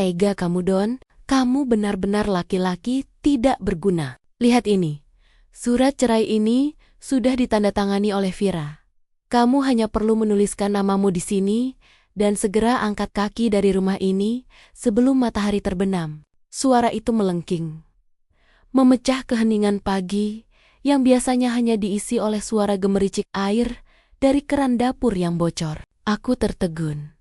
tega kamu, Don. Kamu benar-benar laki-laki tidak berguna. Lihat ini. Surat cerai ini sudah ditandatangani oleh Vira. Kamu hanya perlu menuliskan namamu di sini dan segera angkat kaki dari rumah ini sebelum matahari terbenam. Suara itu melengking, memecah keheningan pagi yang biasanya hanya diisi oleh suara gemericik air dari keran dapur yang bocor. Aku tertegun.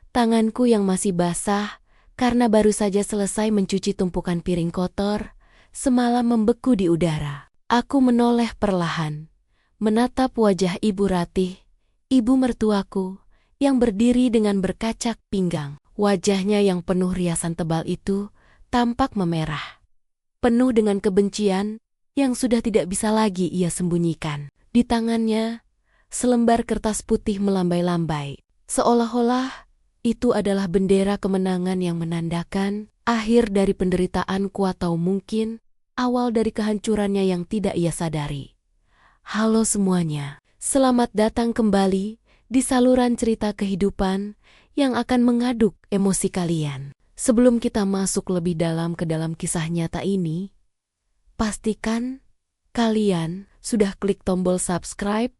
Tanganku yang masih basah karena baru saja selesai mencuci tumpukan piring kotor, semalam membeku di udara. Aku menoleh perlahan, menatap wajah Ibu Ratih, ibu mertuaku, yang berdiri dengan berkacak pinggang. Wajahnya yang penuh riasan tebal itu tampak memerah, penuh dengan kebencian yang sudah tidak bisa lagi ia sembunyikan. Di tangannya, selembar kertas putih melambai-lambai, seolah-olah itu adalah bendera kemenangan yang menandakan akhir dari penderitaanku atau mungkin awal dari kehancurannya yang tidak ia sadari. Halo semuanya, selamat datang kembali di saluran cerita kehidupan yang akan mengaduk emosi kalian. Sebelum kita masuk lebih dalam ke dalam kisah nyata ini, pastikan kalian sudah klik tombol subscribe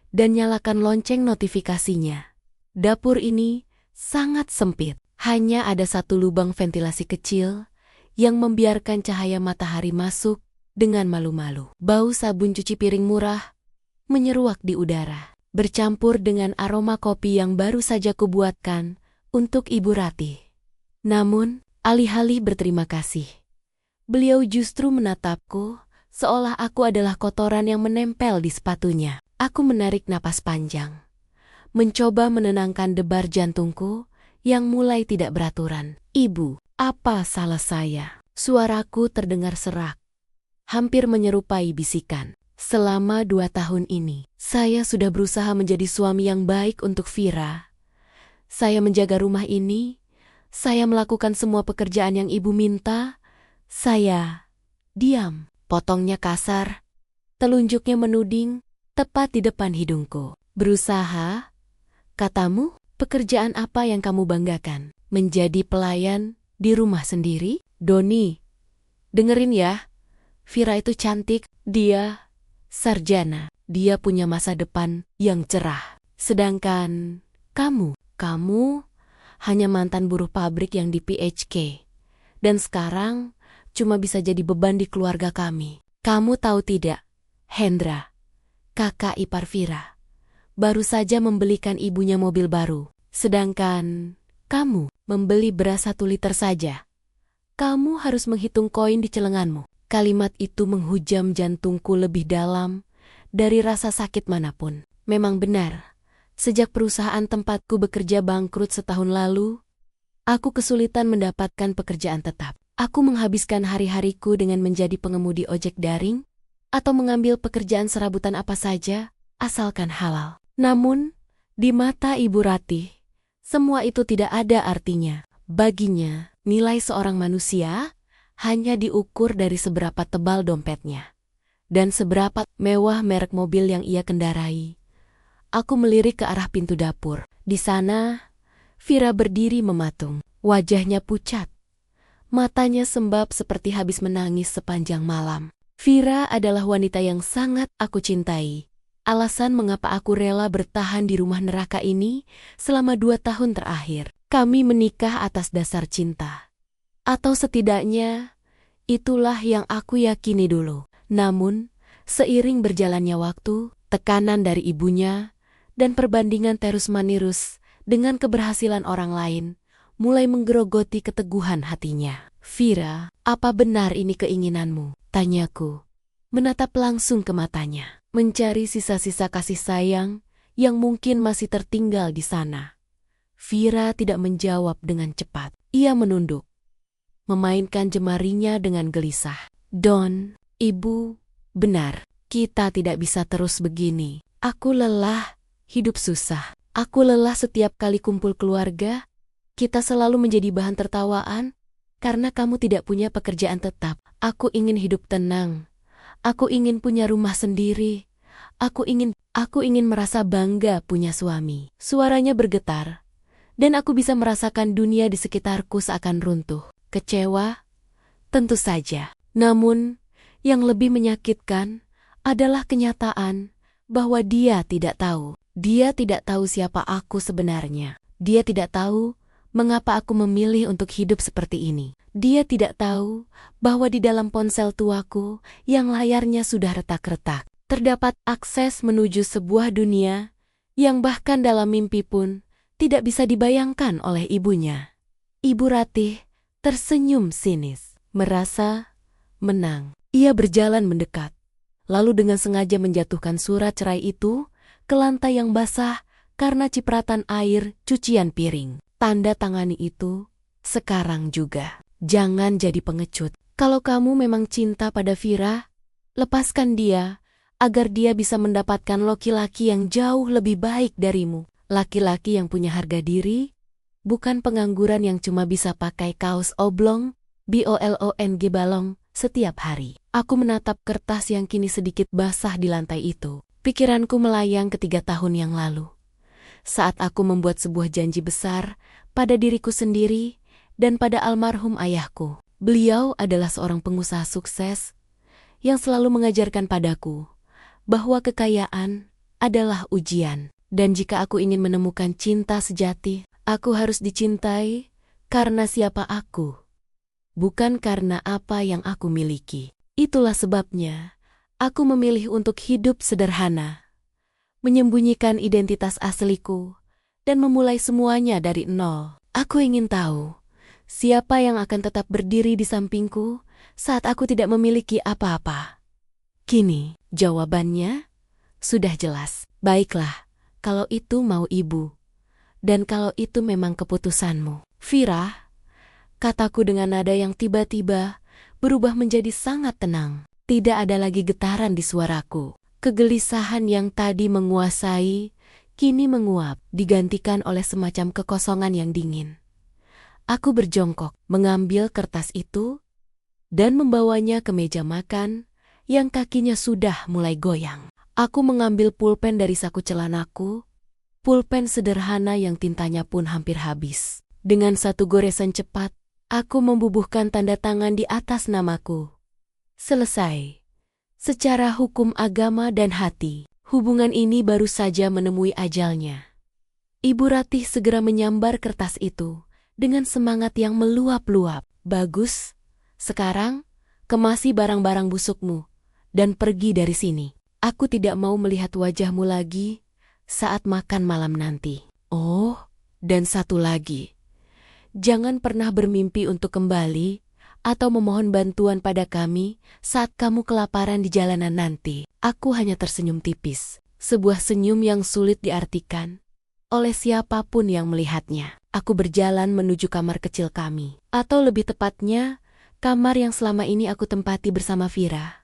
dan nyalakan lonceng notifikasinya. Dapur ini sangat sempit, hanya ada satu lubang ventilasi kecil yang membiarkan cahaya matahari masuk dengan malu-malu. Bau sabun cuci piring murah menyeruak di udara, bercampur dengan aroma kopi yang baru saja kubuatkan untuk Ibu Ratih. Namun, alih-alih berterima kasih, beliau justru menatapku seolah aku adalah kotoran yang menempel di sepatunya. Aku menarik napas panjang, mencoba menenangkan debar jantungku yang mulai tidak beraturan. Ibu, apa salah saya? Suaraku terdengar serak, hampir menyerupai bisikan. Selama 2 tahun ini, saya sudah berusaha menjadi suami yang baik untuk Vira. Saya menjaga rumah ini, saya melakukan semua pekerjaan yang ibu minta. Saya diam, potongnya kasar, telunjuknya menuding tepat di depan hidungku. Berusaha? Katamu, pekerjaan apa yang kamu banggakan? Menjadi pelayan di rumah sendiri? Doni, dengerin ya. Vira itu cantik, dia sarjana, dia punya masa depan yang cerah. Sedangkan kamu hanya mantan buruh pabrik yang di PHK. Dan sekarang cuma bisa jadi beban di keluarga kami. Kamu tahu tidak, Hendra, kakak ipar Vira, baru saja membelikan ibunya mobil baru. Sedangkan kamu membeli beras 1 liter saja. Kamu harus menghitung koin di celenganmu. Kalimat itu menghujam jantungku lebih dalam dari rasa sakit manapun. Memang benar, sejak perusahaan tempatku bekerja bangkrut setahun lalu, aku kesulitan mendapatkan pekerjaan tetap. Aku menghabiskan hari-hariku dengan menjadi pengemudi ojek daring atau mengambil pekerjaan serabutan apa saja, asalkan halal. Namun, di mata Ibu Ratih, semua itu tidak ada artinya. Baginya, nilai seorang manusia hanya diukur dari seberapa tebal dompetnya dan seberapa mewah merek mobil yang ia kendarai. Aku melirik ke arah pintu dapur. Di sana, Vira berdiri mematung. Wajahnya pucat, matanya sembab seperti habis menangis sepanjang malam. Vira adalah wanita yang sangat aku cintai. Alasan mengapa aku rela bertahan di rumah neraka ini selama 2 tahun terakhir. Kami menikah atas dasar cinta. Atau setidaknya, itulah yang aku yakini dulu. Namun, seiring berjalannya waktu, tekanan dari ibunya, dan perbandingan terus-menerus dengan keberhasilan orang lain, mulai menggerogoti keteguhan hatinya. Vira, apa benar ini keinginanmu? Tanyaku, menatap langsung ke matanya, mencari sisa-sisa kasih sayang yang mungkin masih tertinggal di sana. Vira tidak menjawab dengan cepat. Ia menunduk, memainkan jemarinya dengan gelisah. Don, ibu, benar, kita tidak bisa terus begini. Aku lelah hidup susah. Aku lelah setiap kali kumpul keluarga, kita selalu menjadi bahan tertawaan karena kamu tidak punya pekerjaan tetap. Aku ingin hidup tenang. Aku ingin punya rumah sendiri. Aku ingin merasa bangga punya suami. Suaranya bergetar, dan aku bisa merasakan dunia di sekitarku seakan runtuh. Kecewa? Tentu saja. Namun, yang lebih menyakitkan adalah kenyataan bahwa dia tidak tahu. Dia tidak tahu siapa aku sebenarnya. Dia tidak tahu mengapa aku memilih untuk hidup seperti ini. Dia tidak tahu bahwa di dalam ponsel tuaku yang layarnya sudah retak-retak, terdapat akses menuju sebuah dunia yang bahkan dalam mimpi pun tidak bisa dibayangkan oleh ibunya. Ibu Ratih tersenyum sinis, merasa menang. Ia berjalan mendekat, lalu dengan sengaja menjatuhkan surat cerai itu ke lantai yang basah karena cipratan air cucian piring. Tanda tangani itu sekarang juga. Jangan jadi pengecut. Kalau kamu memang cinta pada Vira, lepaskan dia agar dia bisa mendapatkan laki-laki yang jauh lebih baik darimu. Laki-laki yang punya harga diri, bukan pengangguran yang cuma bisa pakai kaos oblong, bolong, setiap hari. Aku menatap kertas yang kini sedikit basah di lantai itu. Pikiranku melayang ke 3 tahun yang lalu, saat aku membuat sebuah janji besar pada diriku sendiri dan pada almarhum ayahku. Beliau adalah seorang pengusaha sukses yang selalu mengajarkan padaku bahwa kekayaan adalah ujian. Dan jika aku ingin menemukan cinta sejati, aku harus dicintai karena siapa aku, bukan karena apa yang aku miliki. Itulah sebabnya aku memilih untuk hidup sederhana, menyembunyikan identitas asliku, dan memulai semuanya dari nol. Aku ingin tahu siapa yang akan tetap berdiri di sampingku saat aku tidak memiliki apa-apa. Kini, jawabannya sudah jelas. Baiklah, kalau itu mau ibu, dan kalau itu memang keputusanmu. Vira, kataku dengan nada yang tiba-tiba berubah menjadi sangat tenang. Tidak ada lagi getaran di suaraku. Kegelisahan yang tadi menguasai, kini menguap, digantikan oleh semacam kekosongan yang dingin. Aku berjongkok, mengambil kertas itu, dan membawanya ke meja makan, yang kakinya sudah mulai goyang. Aku mengambil pulpen dari saku celanaku, pulpen sederhana yang tintanya pun hampir habis. Dengan satu goresan cepat, aku membubuhkan tanda tangan di atas namaku. Selesai. Secara hukum agama dan hati, hubungan ini baru saja menemui ajalnya. Ibu Ratih segera menyambar kertas itu dengan semangat yang meluap-luap. Bagus, sekarang kemasi barang-barang busukmu dan pergi dari sini. Aku tidak mau melihat wajahmu lagi saat makan malam nanti. Oh, dan satu lagi. Jangan pernah bermimpi untuk kembali atau memohon bantuan pada kami saat kamu kelaparan di jalanan nanti. Aku hanya tersenyum tipis, sebuah senyum yang sulit diartikan oleh siapapun yang melihatnya. Aku berjalan menuju kamar kecil kami, atau lebih tepatnya, kamar yang selama ini aku tempati bersama Vira.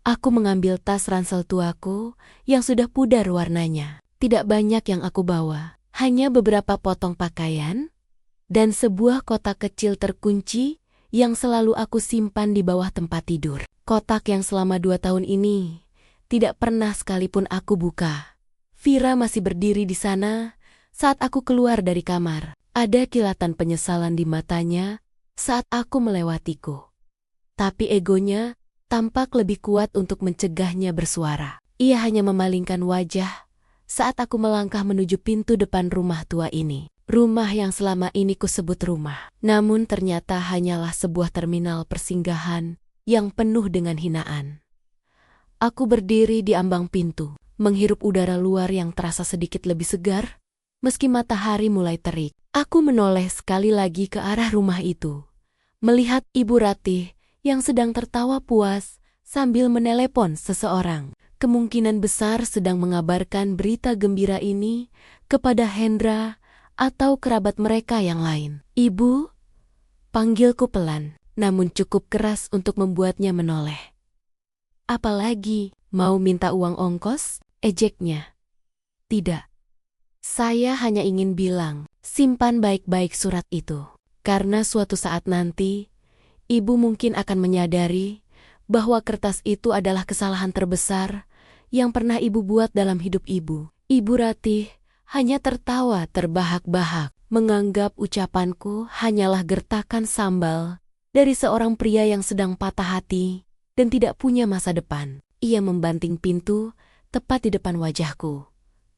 Aku mengambil tas ransel tuaku yang sudah pudar warnanya. Tidak banyak yang aku bawa, hanya beberapa potong pakaian dan sebuah kotak kecil terkunci yang selalu aku simpan di bawah tempat tidur. Kotak yang selama 2 tahun ini tidak pernah sekalipun aku buka. Vira masih berdiri di sana saat aku keluar dari kamar. Ada kilatan penyesalan di matanya saat aku melewatiku. Tapi egonya tampak lebih kuat untuk mencegahnya bersuara. Ia hanya memalingkan wajah saat aku melangkah menuju pintu depan rumah tua ini. Rumah yang selama ini kusebut rumah, namun ternyata hanyalah sebuah terminal persinggahan yang penuh dengan hinaan. Aku berdiri di ambang pintu, menghirup udara luar yang terasa sedikit lebih segar, meski matahari mulai terik. Aku menoleh sekali lagi ke arah rumah itu, melihat Ibu Ratih yang sedang tertawa puas sambil menelepon seseorang. Kemungkinan besar sedang mengabarkan berita gembira ini kepada Hendra atau kerabat mereka yang lain. Ibu, panggilku pelan, namun cukup keras untuk membuatnya menoleh. Apalagi, mau minta uang ongkos? Ejeknya. Tidak. Saya hanya ingin bilang, simpan baik-baik surat itu. Karena suatu saat nanti, ibu mungkin akan menyadari bahwa kertas itu adalah kesalahan terbesar yang pernah ibu buat dalam hidup ibu. Ibu Ratih hanya tertawa terbahak-bahak. menganggap ucapanku hanyalah gertakan sambal dari seorang pria yang sedang patah hati dan tidak punya masa depan. Ia membanting pintu tepat di depan wajahku.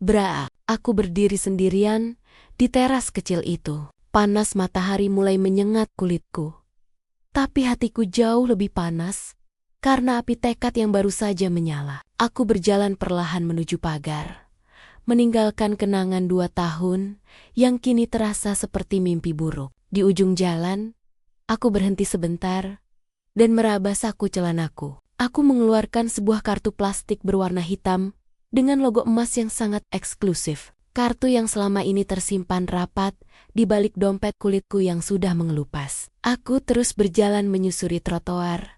Bra, aku berdiri sendirian di teras kecil itu. Panas matahari mulai menyengat kulitku. Tapi hatiku jauh lebih panas karena api tekad yang baru saja menyala. Aku berjalan perlahan menuju pagar, meninggalkan kenangan 2 tahun yang kini terasa seperti mimpi buruk. Di ujung jalan, aku berhenti sebentar dan meraba saku celanaku. Aku mengeluarkan sebuah kartu plastik berwarna hitam dengan logo emas yang sangat eksklusif. Kartu yang selama ini tersimpan rapat di balik dompet kulitku yang sudah mengelupas. Aku terus berjalan menyusuri trotoar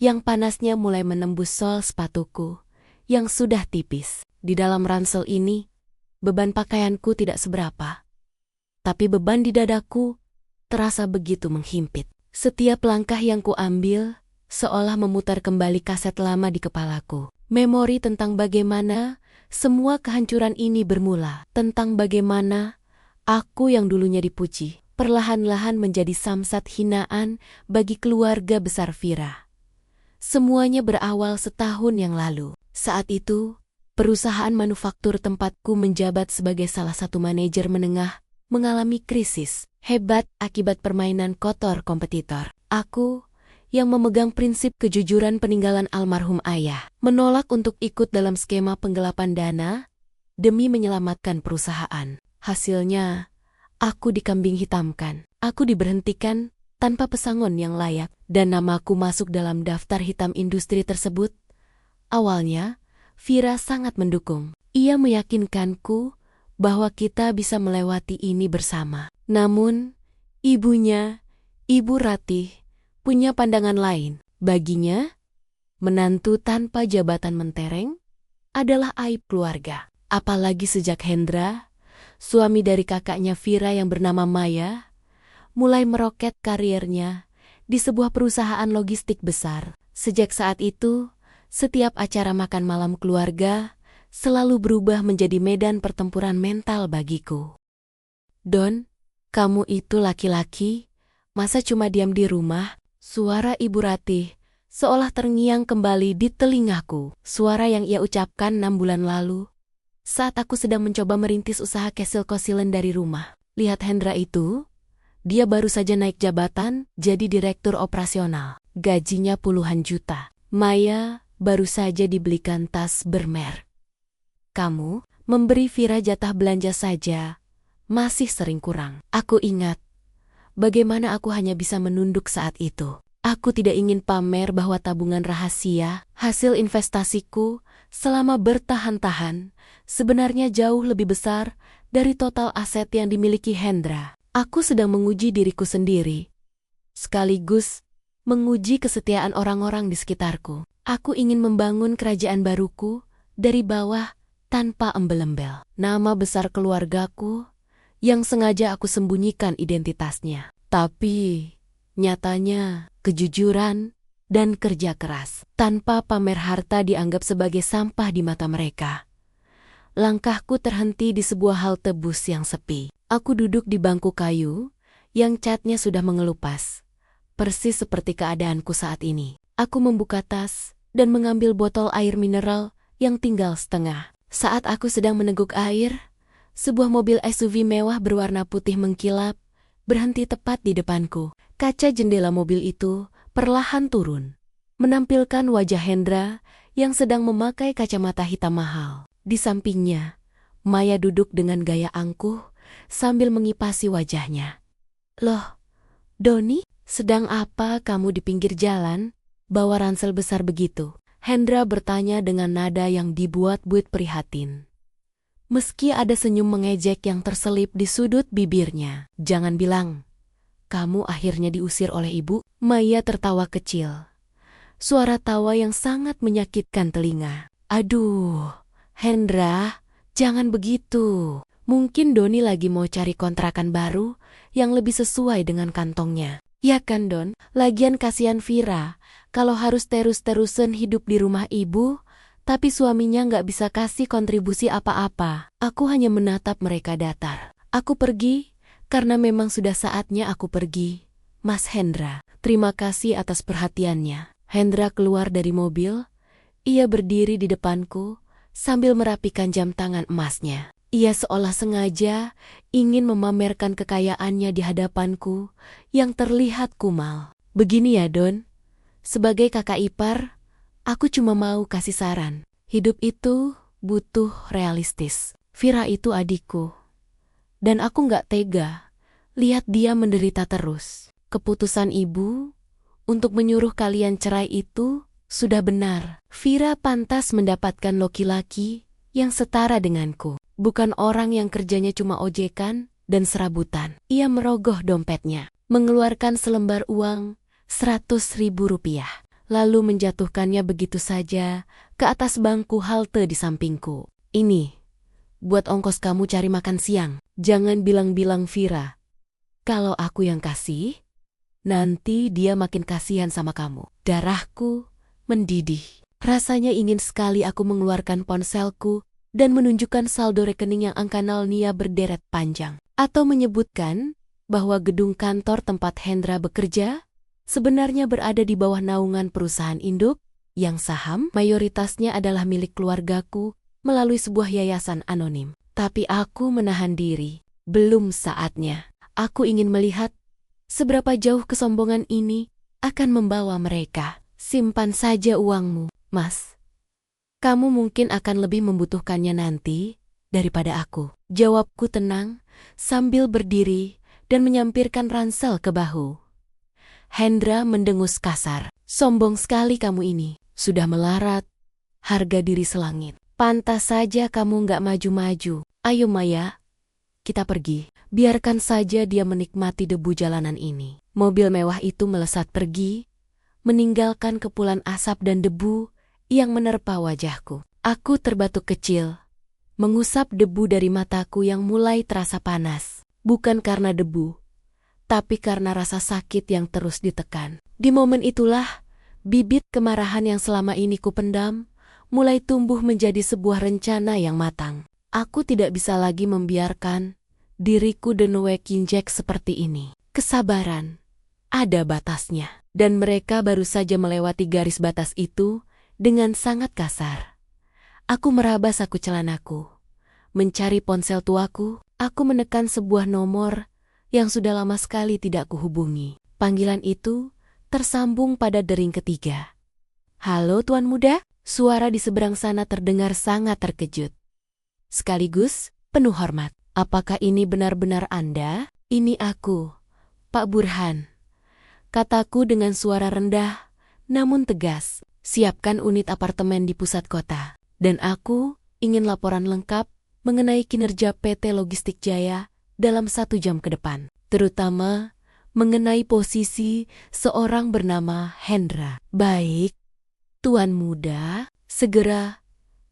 yang panasnya mulai menembus sol sepatuku yang sudah tipis. Di dalam ransel ini, beban pakaianku tidak seberapa. Tapi beban di dadaku terasa begitu menghimpit. Setiap langkah yang kuambil seolah memutar kembali kaset lama di kepalaku. Memori tentang bagaimana semua kehancuran ini bermula, tentang bagaimana aku yang dulunya dipuji, perlahan-lahan menjadi samsat hinaan bagi keluarga besar Vira. Semuanya berawal setahun yang lalu. Saat itu, perusahaan manufaktur tempatku menjabat sebagai salah satu manajer menengah mengalami krisis hebat akibat permainan kotor kompetitor. Aku yang memegang prinsip kejujuran peninggalan almarhum ayah, menolak untuk ikut dalam skema penggelapan dana demi menyelamatkan perusahaan. Hasilnya, aku dikambing hitamkan. Aku diberhentikan tanpa pesangon yang layak dan namaku masuk dalam daftar hitam industri tersebut. Awalnya, Vira sangat mendukung. Ia meyakinkanku bahwa kita bisa melewati ini bersama. Namun, ibunya, Ibu Ratih, punya pandangan lain. Baginya, menantu tanpa jabatan mentereng adalah aib keluarga. Apalagi sejak Hendra, suami dari kakaknya Vira yang bernama Maya, mulai meroket karirnya di sebuah perusahaan logistik besar. Sejak saat itu, setiap acara makan malam keluarga selalu berubah menjadi medan pertempuran mental bagiku. Don, kamu itu laki-laki, masa cuma diam di rumah? Suara Ibu Ratih seolah terngiang kembali di telingaku. Suara yang ia ucapkan 6 bulan lalu saat aku sedang mencoba merintis usaha kesil-kosilen dari rumah. Lihat Hendra itu, dia baru saja naik jabatan jadi direktur operasional. Gajinya puluhan juta. Maya baru saja dibelikan tas bermerek. Kamu memberi Vira jatah belanja saja masih sering kurang. Aku ingat bagaimana aku hanya bisa menunduk saat itu. Aku tidak ingin pamer bahwa tabungan rahasia, hasil investasiku selama bertahan-tahan, sebenarnya jauh lebih besar dari total aset yang dimiliki Hendra. Aku sedang menguji diriku sendiri, sekaligus menguji kesetiaan orang-orang di sekitarku. Aku ingin membangun kerajaan baruku dari bawah tanpa embel-embel. Nama besar keluargaku yang sengaja aku sembunyikan identitasnya. Tapi nyatanya kejujuran dan kerja keras tanpa pamer harta dianggap sebagai sampah di mata mereka. Langkahku terhenti di sebuah halte bus yang sepi. Aku duduk di bangku kayu yang catnya sudah mengelupas, persis seperti keadaanku saat ini. Aku membuka tas dan mengambil botol air mineral yang tinggal setengah. Saat aku sedang meneguk air, sebuah mobil SUV mewah berwarna putih mengkilap berhenti tepat di depanku. Kaca jendela mobil itu perlahan turun, menampilkan wajah Hendra yang sedang memakai kacamata hitam mahal. Di sampingnya, Maya duduk dengan gaya angkuh sambil mengipasi wajahnya. Loh, Doni, sedang apa kamu di pinggir jalan, bawa ransel besar begitu? Hendra bertanya dengan nada yang dibuat-buat prihatin. Meski ada senyum mengejek yang terselip di sudut bibirnya. Jangan bilang, kamu akhirnya diusir oleh ibu? Maya tertawa kecil. Suara tawa yang sangat menyakitkan telinga. Aduh, Hendra, jangan begitu. Mungkin Doni lagi mau cari kontrakan baru yang lebih sesuai dengan kantongnya. Ya kan Don, lagian kasihan Vira kalau harus terus-terusan hidup di rumah ibu, tapi suaminya nggak bisa kasih kontribusi apa-apa. Aku hanya menatap mereka datar. Aku pergi karena memang sudah saatnya aku pergi, Mas Hendra. Terima kasih atas perhatiannya. Hendra keluar dari mobil. Ia berdiri di depanku sambil merapikan jam tangan emasnya. Ia seolah sengaja ingin memamerkan kekayaannya di hadapanku yang terlihat kumal. Begini ya, Don. Sebagai kakak ipar, aku cuma mau kasih saran. Hidup itu butuh realistis. Vira itu adikku. Dan aku nggak tega lihat dia menderita terus. Keputusan ibu untuk menyuruh kalian cerai itu sudah benar. Vira pantas mendapatkan laki-laki yang setara denganku. Bukan orang yang kerjanya cuma ojekan dan serabutan. Ia merogoh dompetnya, mengeluarkan selembar uang 100.000 rupiah. Lalu menjatuhkannya begitu saja ke atas bangku halte di sampingku. Ini, buat ongkos kamu cari makan siang. Jangan bilang-bilang Vira kalau aku yang kasih, nanti dia makin kasihan sama kamu. Darahku mendidih. Rasanya ingin sekali aku mengeluarkan ponselku dan menunjukkan saldo rekening yang angka nolnya berderet panjang. Atau menyebutkan bahwa gedung kantor tempat Hendra bekerja sebenarnya berada di bawah naungan perusahaan induk yang saham mayoritasnya adalah milik keluargaku melalui sebuah yayasan anonim. Tapi aku menahan diri. Belum saatnya. Aku ingin melihat seberapa jauh kesombongan ini akan membawa mereka. Simpan saja uangmu, Mas. Kamu mungkin akan lebih membutuhkannya nanti daripada aku. Jawabku tenang sambil berdiri dan menyampirkan ransel ke bahu. Hendra mendengus kasar. Sombong sekali kamu ini. Sudah melarat. Harga diri selangit. Pantas saja kamu nggak maju-maju. Ayo Maya, kita pergi. Biarkan saja dia menikmati debu jalanan ini. Mobil mewah itu melesat pergi, meninggalkan kepulan asap dan debu yang menerpa wajahku. Aku terbatuk kecil, mengusap debu dari mataku yang mulai terasa panas. Bukan karena debu, tapi karena rasa sakit yang terus ditekan. Di momen itulah, bibit kemarahan yang selama ini kupendam mulai tumbuh menjadi sebuah rencana yang matang. Aku tidak bisa lagi membiarkan diriku dinuai kinjek seperti ini. Kesabaran ada batasnya. Dan mereka baru saja melewati garis batas itu dengan sangat kasar. Aku meraba saku celanaku. Mencari ponsel tuaku, aku menekan sebuah nomor yang sudah lama sekali tidak kuhubungi. Panggilan itu tersambung pada dering ketiga. Halo Tuan Muda, suara di seberang sana terdengar sangat terkejut. Sekaligus penuh hormat. Apakah ini benar-benar Anda? Ini aku, Pak Burhan. Kataku dengan suara rendah, namun tegas. Siapkan unit apartemen di pusat kota. Dan aku ingin laporan lengkap mengenai kinerja PT Logistik Jaya dalam 1 jam ke depan. Terutama mengenai posisi seorang bernama Hendra. Baik, Tuan Muda, segera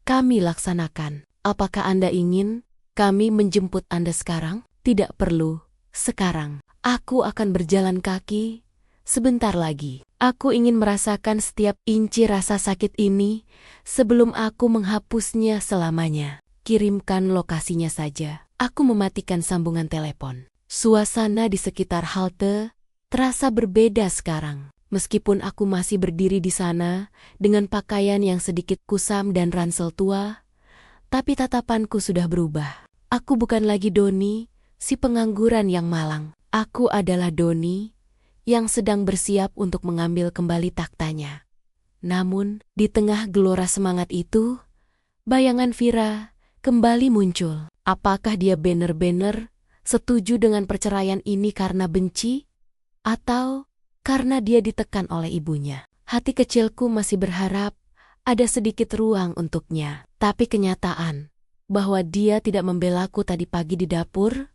kami laksanakan. Apakah Anda ingin kami menjemput Anda sekarang? Tidak perlu, sekarang. Aku akan berjalan kaki. Sebentar lagi, aku ingin merasakan setiap inci rasa sakit ini sebelum aku menghapusnya selamanya. Kirimkan lokasinya saja. Aku mematikan sambungan telepon. Suasana di sekitar halte terasa berbeda sekarang. Meskipun aku masih berdiri di sana dengan pakaian yang sedikit kusam dan ransel tua, tapi tatapanku sudah berubah. Aku bukan lagi Doni, si pengangguran yang malang. Aku adalah Doni yang sedang bersiap untuk mengambil kembali taktanya. Namun, di tengah gelora semangat itu, bayangan Vira kembali muncul. Apakah dia benar-benar setuju dengan perceraian ini karena benci? Atau karena dia ditekan oleh ibunya? Hati kecilku masih berharap ada sedikit ruang untuknya. Tapi kenyataan bahwa dia tidak membelaku tadi pagi di dapur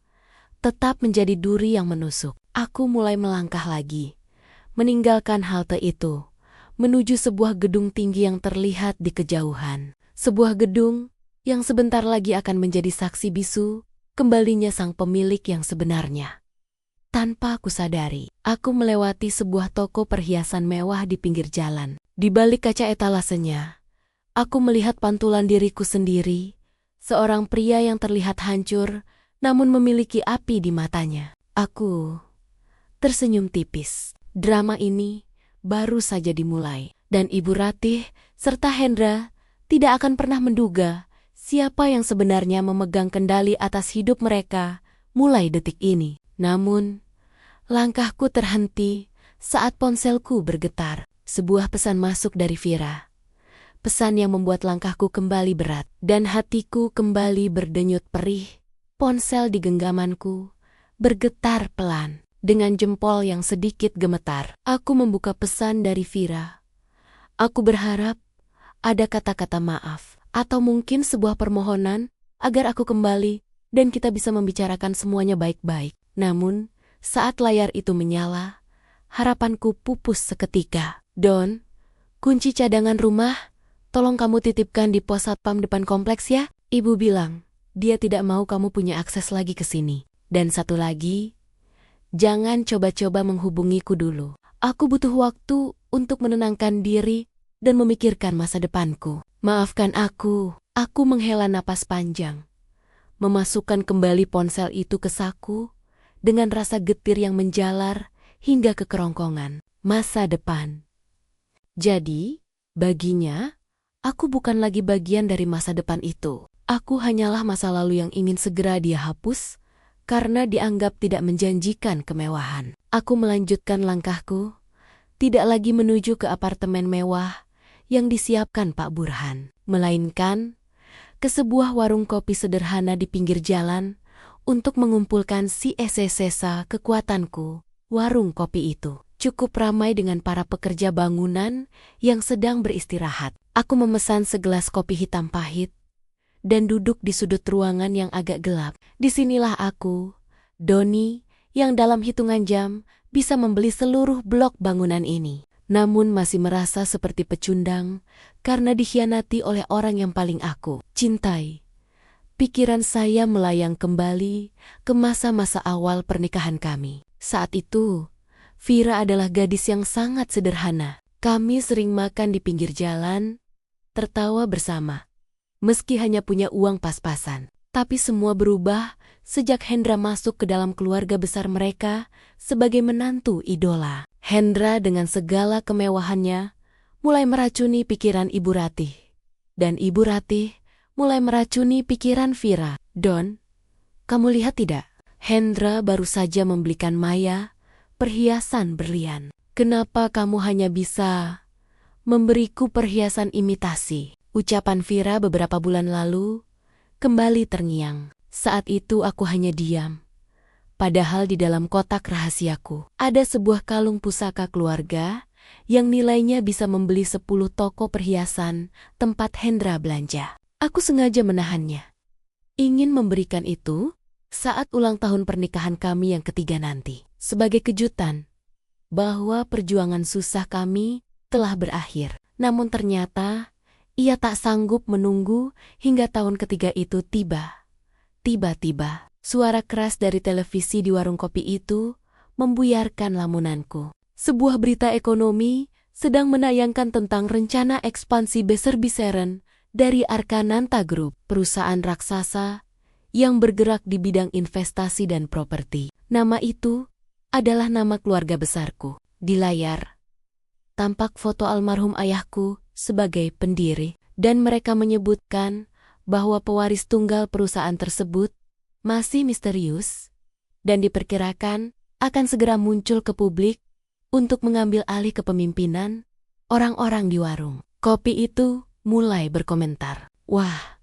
tetap menjadi duri yang menusuk. Aku mulai melangkah lagi, meninggalkan halte itu, menuju sebuah gedung tinggi yang terlihat di kejauhan. Sebuah gedung yang sebentar lagi akan menjadi saksi bisu kembalinya sang pemilik yang sebenarnya. Tanpa aku sadari, aku melewati sebuah toko perhiasan mewah di pinggir jalan. Di balik kaca etalasenya, aku melihat pantulan diriku sendiri, seorang pria yang terlihat hancur namun memiliki api di matanya. Aku tersenyum tipis. Drama ini baru saja dimulai, dan Ibu Ratih serta Hendra tidak akan pernah menduga siapa yang sebenarnya memegang kendali atas hidup mereka mulai detik ini. Namun, langkahku terhenti saat ponselku bergetar. Sebuah pesan masuk dari Vira. Pesan yang membuat langkahku kembali berat, dan hatiku kembali berdenyut perih. Ponsel di genggamanku bergetar pelan. Dengan jempol yang sedikit gemetar, aku membuka pesan dari Vira. Aku berharap ada kata-kata maaf, atau mungkin sebuah permohonan agar aku kembali dan kita bisa membicarakan semuanya baik-baik. Namun, saat layar itu menyala, harapanku pupus seketika. Don, kunci cadangan rumah, tolong kamu titipkan di pos satpam depan kompleks ya. Ibu bilang, dia tidak mau kamu punya akses lagi ke sini. Dan satu lagi, jangan coba-coba menghubungiku dulu. Aku butuh waktu untuk menenangkan diri dan memikirkan masa depanku. Maafkan aku menghela napas panjang. Memasukkan kembali ponsel itu ke saku dengan rasa getir yang menjalar hingga ke kerongkongan. Masa depan. Jadi, baginya, aku bukan lagi bagian dari masa depan itu. Aku hanyalah masa lalu yang ingin segera dia hapus karena dianggap tidak menjanjikan kemewahan. Aku melanjutkan langkahku, tidak lagi menuju ke apartemen mewah yang disiapkan Pak Burhan, melainkan ke sebuah warung kopi sederhana di pinggir jalan untuk mengumpulkan sisa kekuatanku. Warung kopi itu cukup ramai dengan para pekerja bangunan yang sedang beristirahat. Aku memesan segelas kopi hitam pahit dan duduk di sudut ruangan yang agak gelap. Disinilah aku, Doni, yang dalam hitungan jam bisa membeli seluruh blok bangunan ini. Namun masih merasa seperti pecundang karena dikhianati oleh orang yang paling aku cintai. Pikiran saya melayang kembali ke masa-masa awal pernikahan kami. Saat itu, Vira adalah gadis yang sangat sederhana. Kami sering makan di pinggir jalan, tertawa bersama. Meski hanya punya uang pas-pasan. Tapi semua berubah sejak Hendra masuk ke dalam keluarga besar mereka sebagai menantu idola. Hendra dengan segala kemewahannya mulai meracuni pikiran Ibu Ratih. Dan Ibu Ratih mulai meracuni pikiran Vira. Don, kamu lihat tidak? Hendra baru saja membelikan Maya perhiasan berlian. Kenapa kamu hanya bisa memberiku perhiasan imitasi? Ucapan Vira beberapa bulan lalu kembali terngiang. Saat itu aku hanya diam. Padahal di dalam kotak rahasiaku ada sebuah kalung pusaka keluarga yang nilainya bisa membeli 10 toko perhiasan tempat Hendra belanja. Aku sengaja menahannya. Ingin memberikan itu saat ulang tahun pernikahan kami yang ketiga nanti. Sebagai kejutan bahwa perjuangan susah kami telah berakhir. Namun ternyata ia tak sanggup menunggu hingga tahun ketiga itu tiba. Tiba-tiba, suara keras dari televisi di warung kopi itu membuyarkan lamunanku. Sebuah berita ekonomi sedang menayangkan tentang rencana ekspansi besar-besaran dari Arkananta Group, perusahaan raksasa yang bergerak di bidang investasi dan properti. Nama itu adalah nama keluarga besarku. Di layar tampak foto almarhum ayahku sebagai pendiri, dan mereka menyebutkan bahwa pewaris tunggal perusahaan tersebut masih misterius dan diperkirakan akan segera muncul ke publik untuk mengambil alih kepemimpinan orang-orang di warung kopi itu mulai berkomentar. Wah,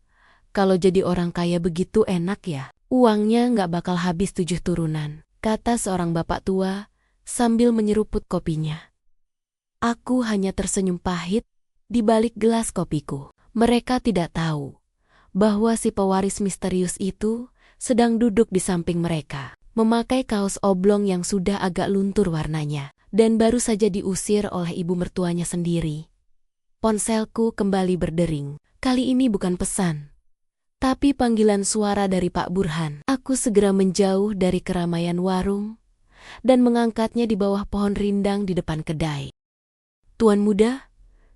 kalau jadi orang kaya begitu enak ya. Uangnya nggak bakal habis 7 turunan, kata seorang bapak tua sambil menyeruput kopinya. Aku hanya tersenyum pahit di balik gelas kopiku. Mereka tidak tahu bahwa si pewaris misterius itu sedang duduk di samping mereka, memakai kaos oblong yang sudah agak luntur warnanya, dan baru saja diusir oleh ibu mertuanya sendiri. Ponselku kembali berdering. Kali ini bukan pesan, tapi panggilan suara dari Pak Burhan. Aku segera menjauh dari keramaian warung dan mengangkatnya di bawah pohon rindang di depan kedai. Tuan muda,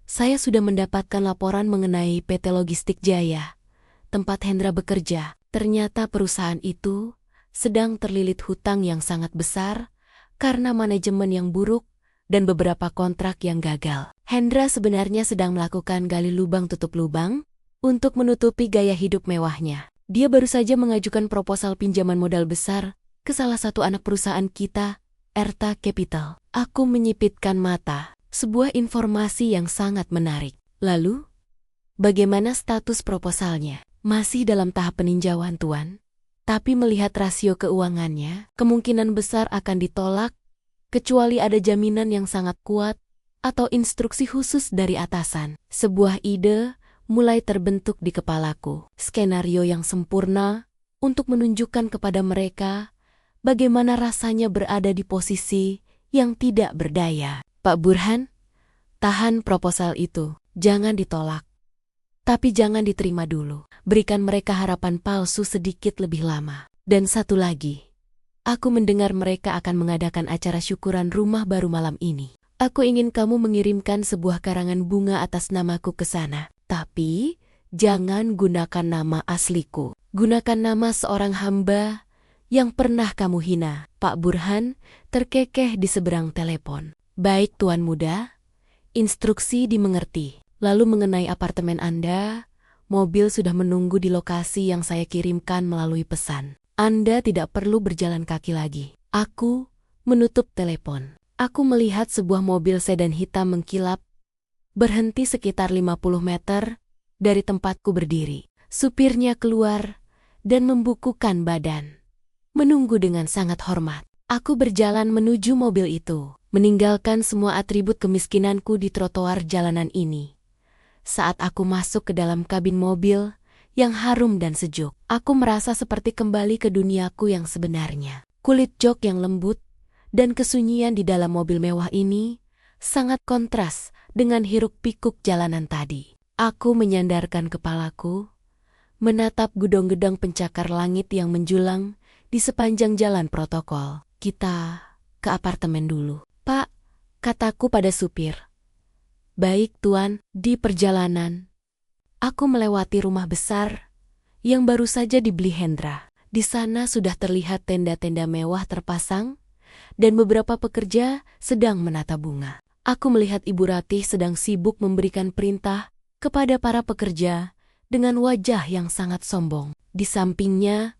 saya sudah mendapatkan laporan mengenai PT Logistik Jaya, tempat Hendra bekerja. Ternyata perusahaan itu sedang terlilit hutang yang sangat besar karena manajemen yang buruk dan beberapa kontrak yang gagal. Hendra sebenarnya sedang melakukan gali lubang tutup lubang untuk menutupi gaya hidup mewahnya. Dia baru saja mengajukan proposal pinjaman modal besar ke salah satu anak perusahaan kita, Erta Capital. Aku menyipitkan mata, sebuah informasi yang sangat menarik. Lalu, bagaimana status proposalnya? Masih dalam tahap peninjauan, Tuan. Tapi melihat rasio keuangannya, kemungkinan besar akan ditolak kecuali ada jaminan yang sangat kuat atau instruksi khusus dari atasan. Sebuah ide mulai terbentuk di kepalaku. Skenario yang sempurna untuk menunjukkan kepada mereka bagaimana rasanya berada di posisi yang tidak berdaya. Pak Burhan, tahan proposal itu. Jangan ditolak. Tapi jangan diterima dulu. Berikan mereka harapan palsu sedikit lebih lama. Dan satu lagi. Aku mendengar mereka akan mengadakan acara syukuran rumah baru malam ini. Aku ingin kamu mengirimkan sebuah karangan bunga atas namaku ke sana. Tapi, jangan gunakan nama asliku. Gunakan nama seorang hamba yang pernah kamu hina. Pak Burhan terkekeh di seberang telepon. Baik, Tuan Muda. Instruksi dimengerti. Lalu mengenai apartemen Anda, mobil sudah menunggu di lokasi yang saya kirimkan melalui pesan. Anda tidak perlu berjalan kaki lagi. Aku menutup telepon. Aku melihat sebuah mobil sedan hitam mengkilap, berhenti sekitar 50 meter dari tempatku berdiri. Supirnya keluar dan membukukan badan, menunggu dengan sangat hormat. Aku berjalan menuju mobil itu, meninggalkan semua atribut kemiskinanku di trotoar jalanan ini. Saat aku masuk ke dalam kabin mobil yang harum dan sejuk, aku merasa seperti kembali ke duniaku yang sebenarnya. Kulit jok yang lembut dan kesunyian di dalam mobil mewah ini sangat kontras dengan hiruk-pikuk jalanan tadi. Aku menyandarkan kepalaku, menatap gedung-gedung pencakar langit yang menjulang di sepanjang jalan protokol. Kita ke apartemen dulu, Pak, kataku pada supir. Baik, Tuan. Di perjalanan, aku melewati rumah besar yang baru saja dibeli Hendra. Di sana sudah terlihat tenda-tenda mewah terpasang dan beberapa pekerja sedang menata bunga. Aku melihat Ibu Ratih sedang sibuk memberikan perintah kepada para pekerja dengan wajah yang sangat sombong. Di sampingnya,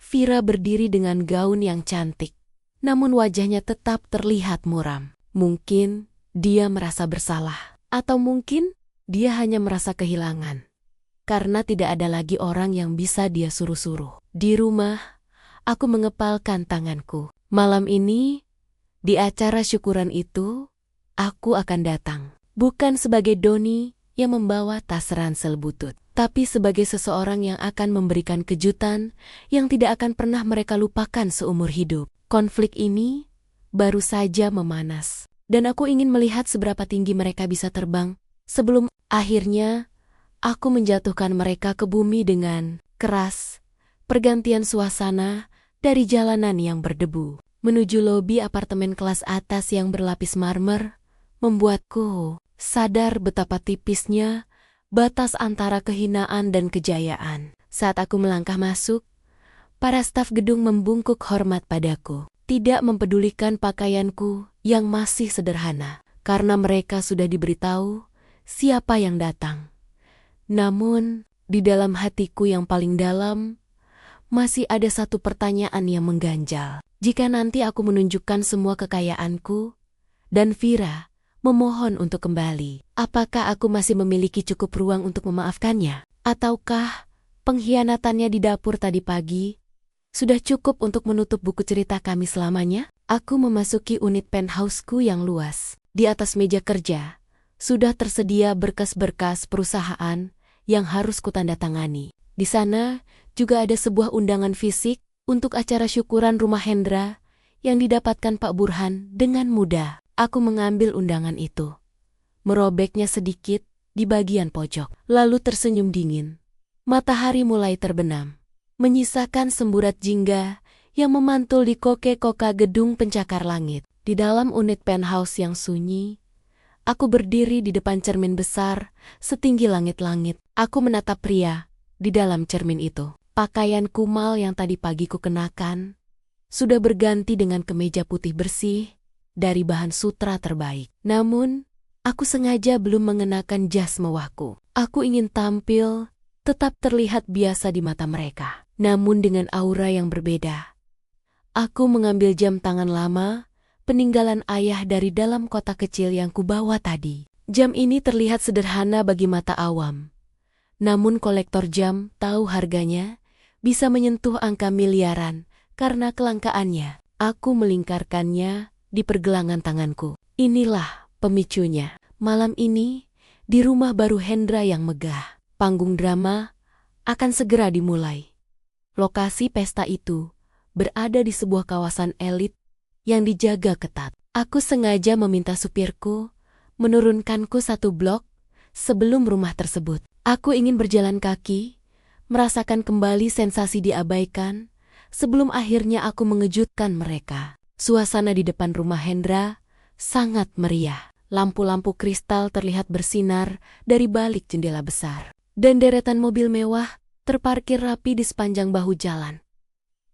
Vira berdiri dengan gaun yang cantik, namun wajahnya tetap terlihat muram. Mungkin dia merasa bersalah, atau mungkin dia hanya merasa kehilangan, karena tidak ada lagi orang yang bisa dia suruh-suruh. Di rumah, aku mengepalkan tanganku. Malam ini, di acara syukuran itu, aku akan datang. Bukan sebagai Doni yang membawa tas ransel butut, tapi sebagai seseorang yang akan memberikan kejutan yang tidak akan pernah mereka lupakan seumur hidup. Konflik ini baru saja memanas, dan aku ingin melihat seberapa tinggi mereka bisa terbang sebelum akhirnya aku menjatuhkan mereka ke bumi dengan keras. Pergantian suasana dari jalanan yang berdebu menuju lobi apartemen kelas atas yang berlapis marmer membuatku sadar betapa tipisnya batas antara kehinaan dan kejayaan. Saat aku melangkah masuk, para staf gedung membungkuk hormat padaku, tidak mempedulikan pakaianku yang masih sederhana, karena mereka sudah diberitahu siapa yang datang. Namun, di dalam hatiku yang paling dalam, masih ada satu pertanyaan yang mengganjal. Jika nanti aku menunjukkan semua kekayaanku, dan Vira memohon untuk kembali, apakah aku masih memiliki cukup ruang untuk memaafkannya? Ataukah pengkhianatannya di dapur tadi pagi sudah cukup untuk menutup buku cerita kami selamanya? Aku memasuki unit penthouseku yang luas. Di atas meja kerja, sudah tersedia berkas-berkas perusahaan yang harus kutandatangani. Di sana juga ada sebuah undangan fisik untuk acara syukuran rumah Hendra yang didapatkan Pak Burhan dengan mudah. Aku mengambil undangan itu, merobeknya sedikit di bagian pojok, lalu tersenyum dingin. Matahari mulai terbenam, menyisakan semburat jingga yang memantul di koke-koka gedung pencakar langit. Di dalam unit penthouse yang sunyi, aku berdiri di depan cermin besar setinggi langit-langit. Aku menatap pria di dalam cermin itu. Pakaian kumal yang tadi pagi ku kenakan sudah berganti dengan kemeja putih bersih dari bahan sutra terbaik. Namun, aku sengaja belum mengenakan jas mewahku. Aku ingin tampil tetap terlihat biasa di mata mereka. Namun dengan aura yang berbeda. Aku mengambil jam tangan lama, peninggalan ayah dari dalam kotak kecil yang kubawa tadi. Jam ini terlihat sederhana bagi mata awam. Namun kolektor jam tahu harganya bisa menyentuh angka miliaran karena kelangkaannya. Aku melingkarkannya di pergelangan tanganku. Inilah pemicunya. Malam ini, di rumah baru Hendra yang megah, panggung drama akan segera dimulai. Lokasi pesta itu berada di sebuah kawasan elit yang dijaga ketat. Aku sengaja meminta supirku menurunkanku 1 blok sebelum rumah tersebut. Aku ingin berjalan kaki, merasakan kembali sensasi diabaikan, sebelum akhirnya aku mengejutkan mereka. Suasana di depan rumah Hendra sangat meriah. Lampu-lampu kristal terlihat bersinar dari balik jendela besar. Dan deretan mobil mewah terparkir rapi di sepanjang bahu jalan.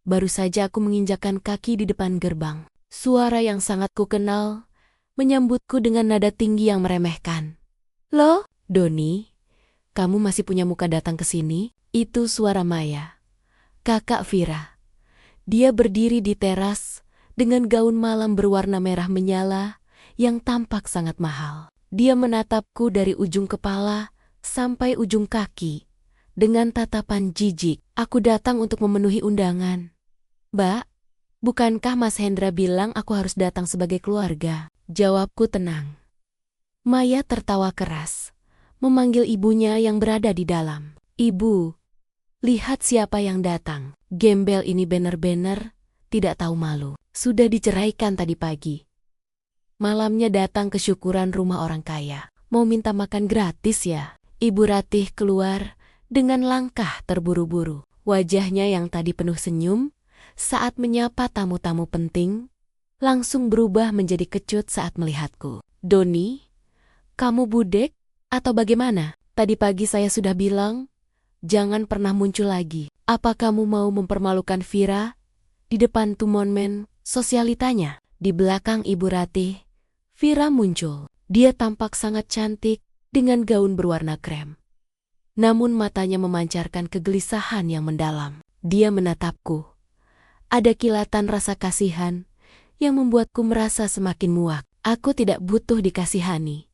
Baru saja aku menginjakkan kaki di depan gerbang. Suara yang sangat kukenal menyambutku dengan nada tinggi yang meremehkan. "Loh, Doni, kamu masih punya muka datang ke sini?" Itu suara Maya, kakak Vira. Dia berdiri di teras dengan gaun malam berwarna merah menyala yang tampak sangat mahal. Dia menatapku dari ujung kepala sampai ujung kaki dengan tatapan jijik. "Aku datang untuk memenuhi undangan." "Mbak, bukankah Mas Hendra bilang aku harus datang sebagai keluarga?" Jawabku tenang. Maya tertawa keras, memanggil ibunya yang berada di dalam. "Ibu, lihat siapa yang datang." Gembel ini benar-benar tidak tahu malu. Sudah diceraikan tadi pagi. Malamnya datang ke syukuran rumah orang kaya. Mau minta makan gratis ya? Ibu Ratih keluar dengan langkah terburu-buru. Wajahnya yang tadi penuh senyum saat menyapa tamu-tamu penting, langsung berubah menjadi kecut saat melihatku. "Doni, kamu budek atau bagaimana? Tadi pagi saya sudah bilang, jangan pernah muncul lagi. Apa kamu mau mempermalukan Vira di depan tumonmen sosialitanya?" Di belakang Ibu Ratih, Vira muncul. Dia tampak sangat cantik dengan gaun berwarna krem. Namun matanya memancarkan kegelisahan yang mendalam. Dia menatapku. Ada kilatan rasa kasihan yang membuatku merasa semakin muak. Aku tidak butuh dikasihani.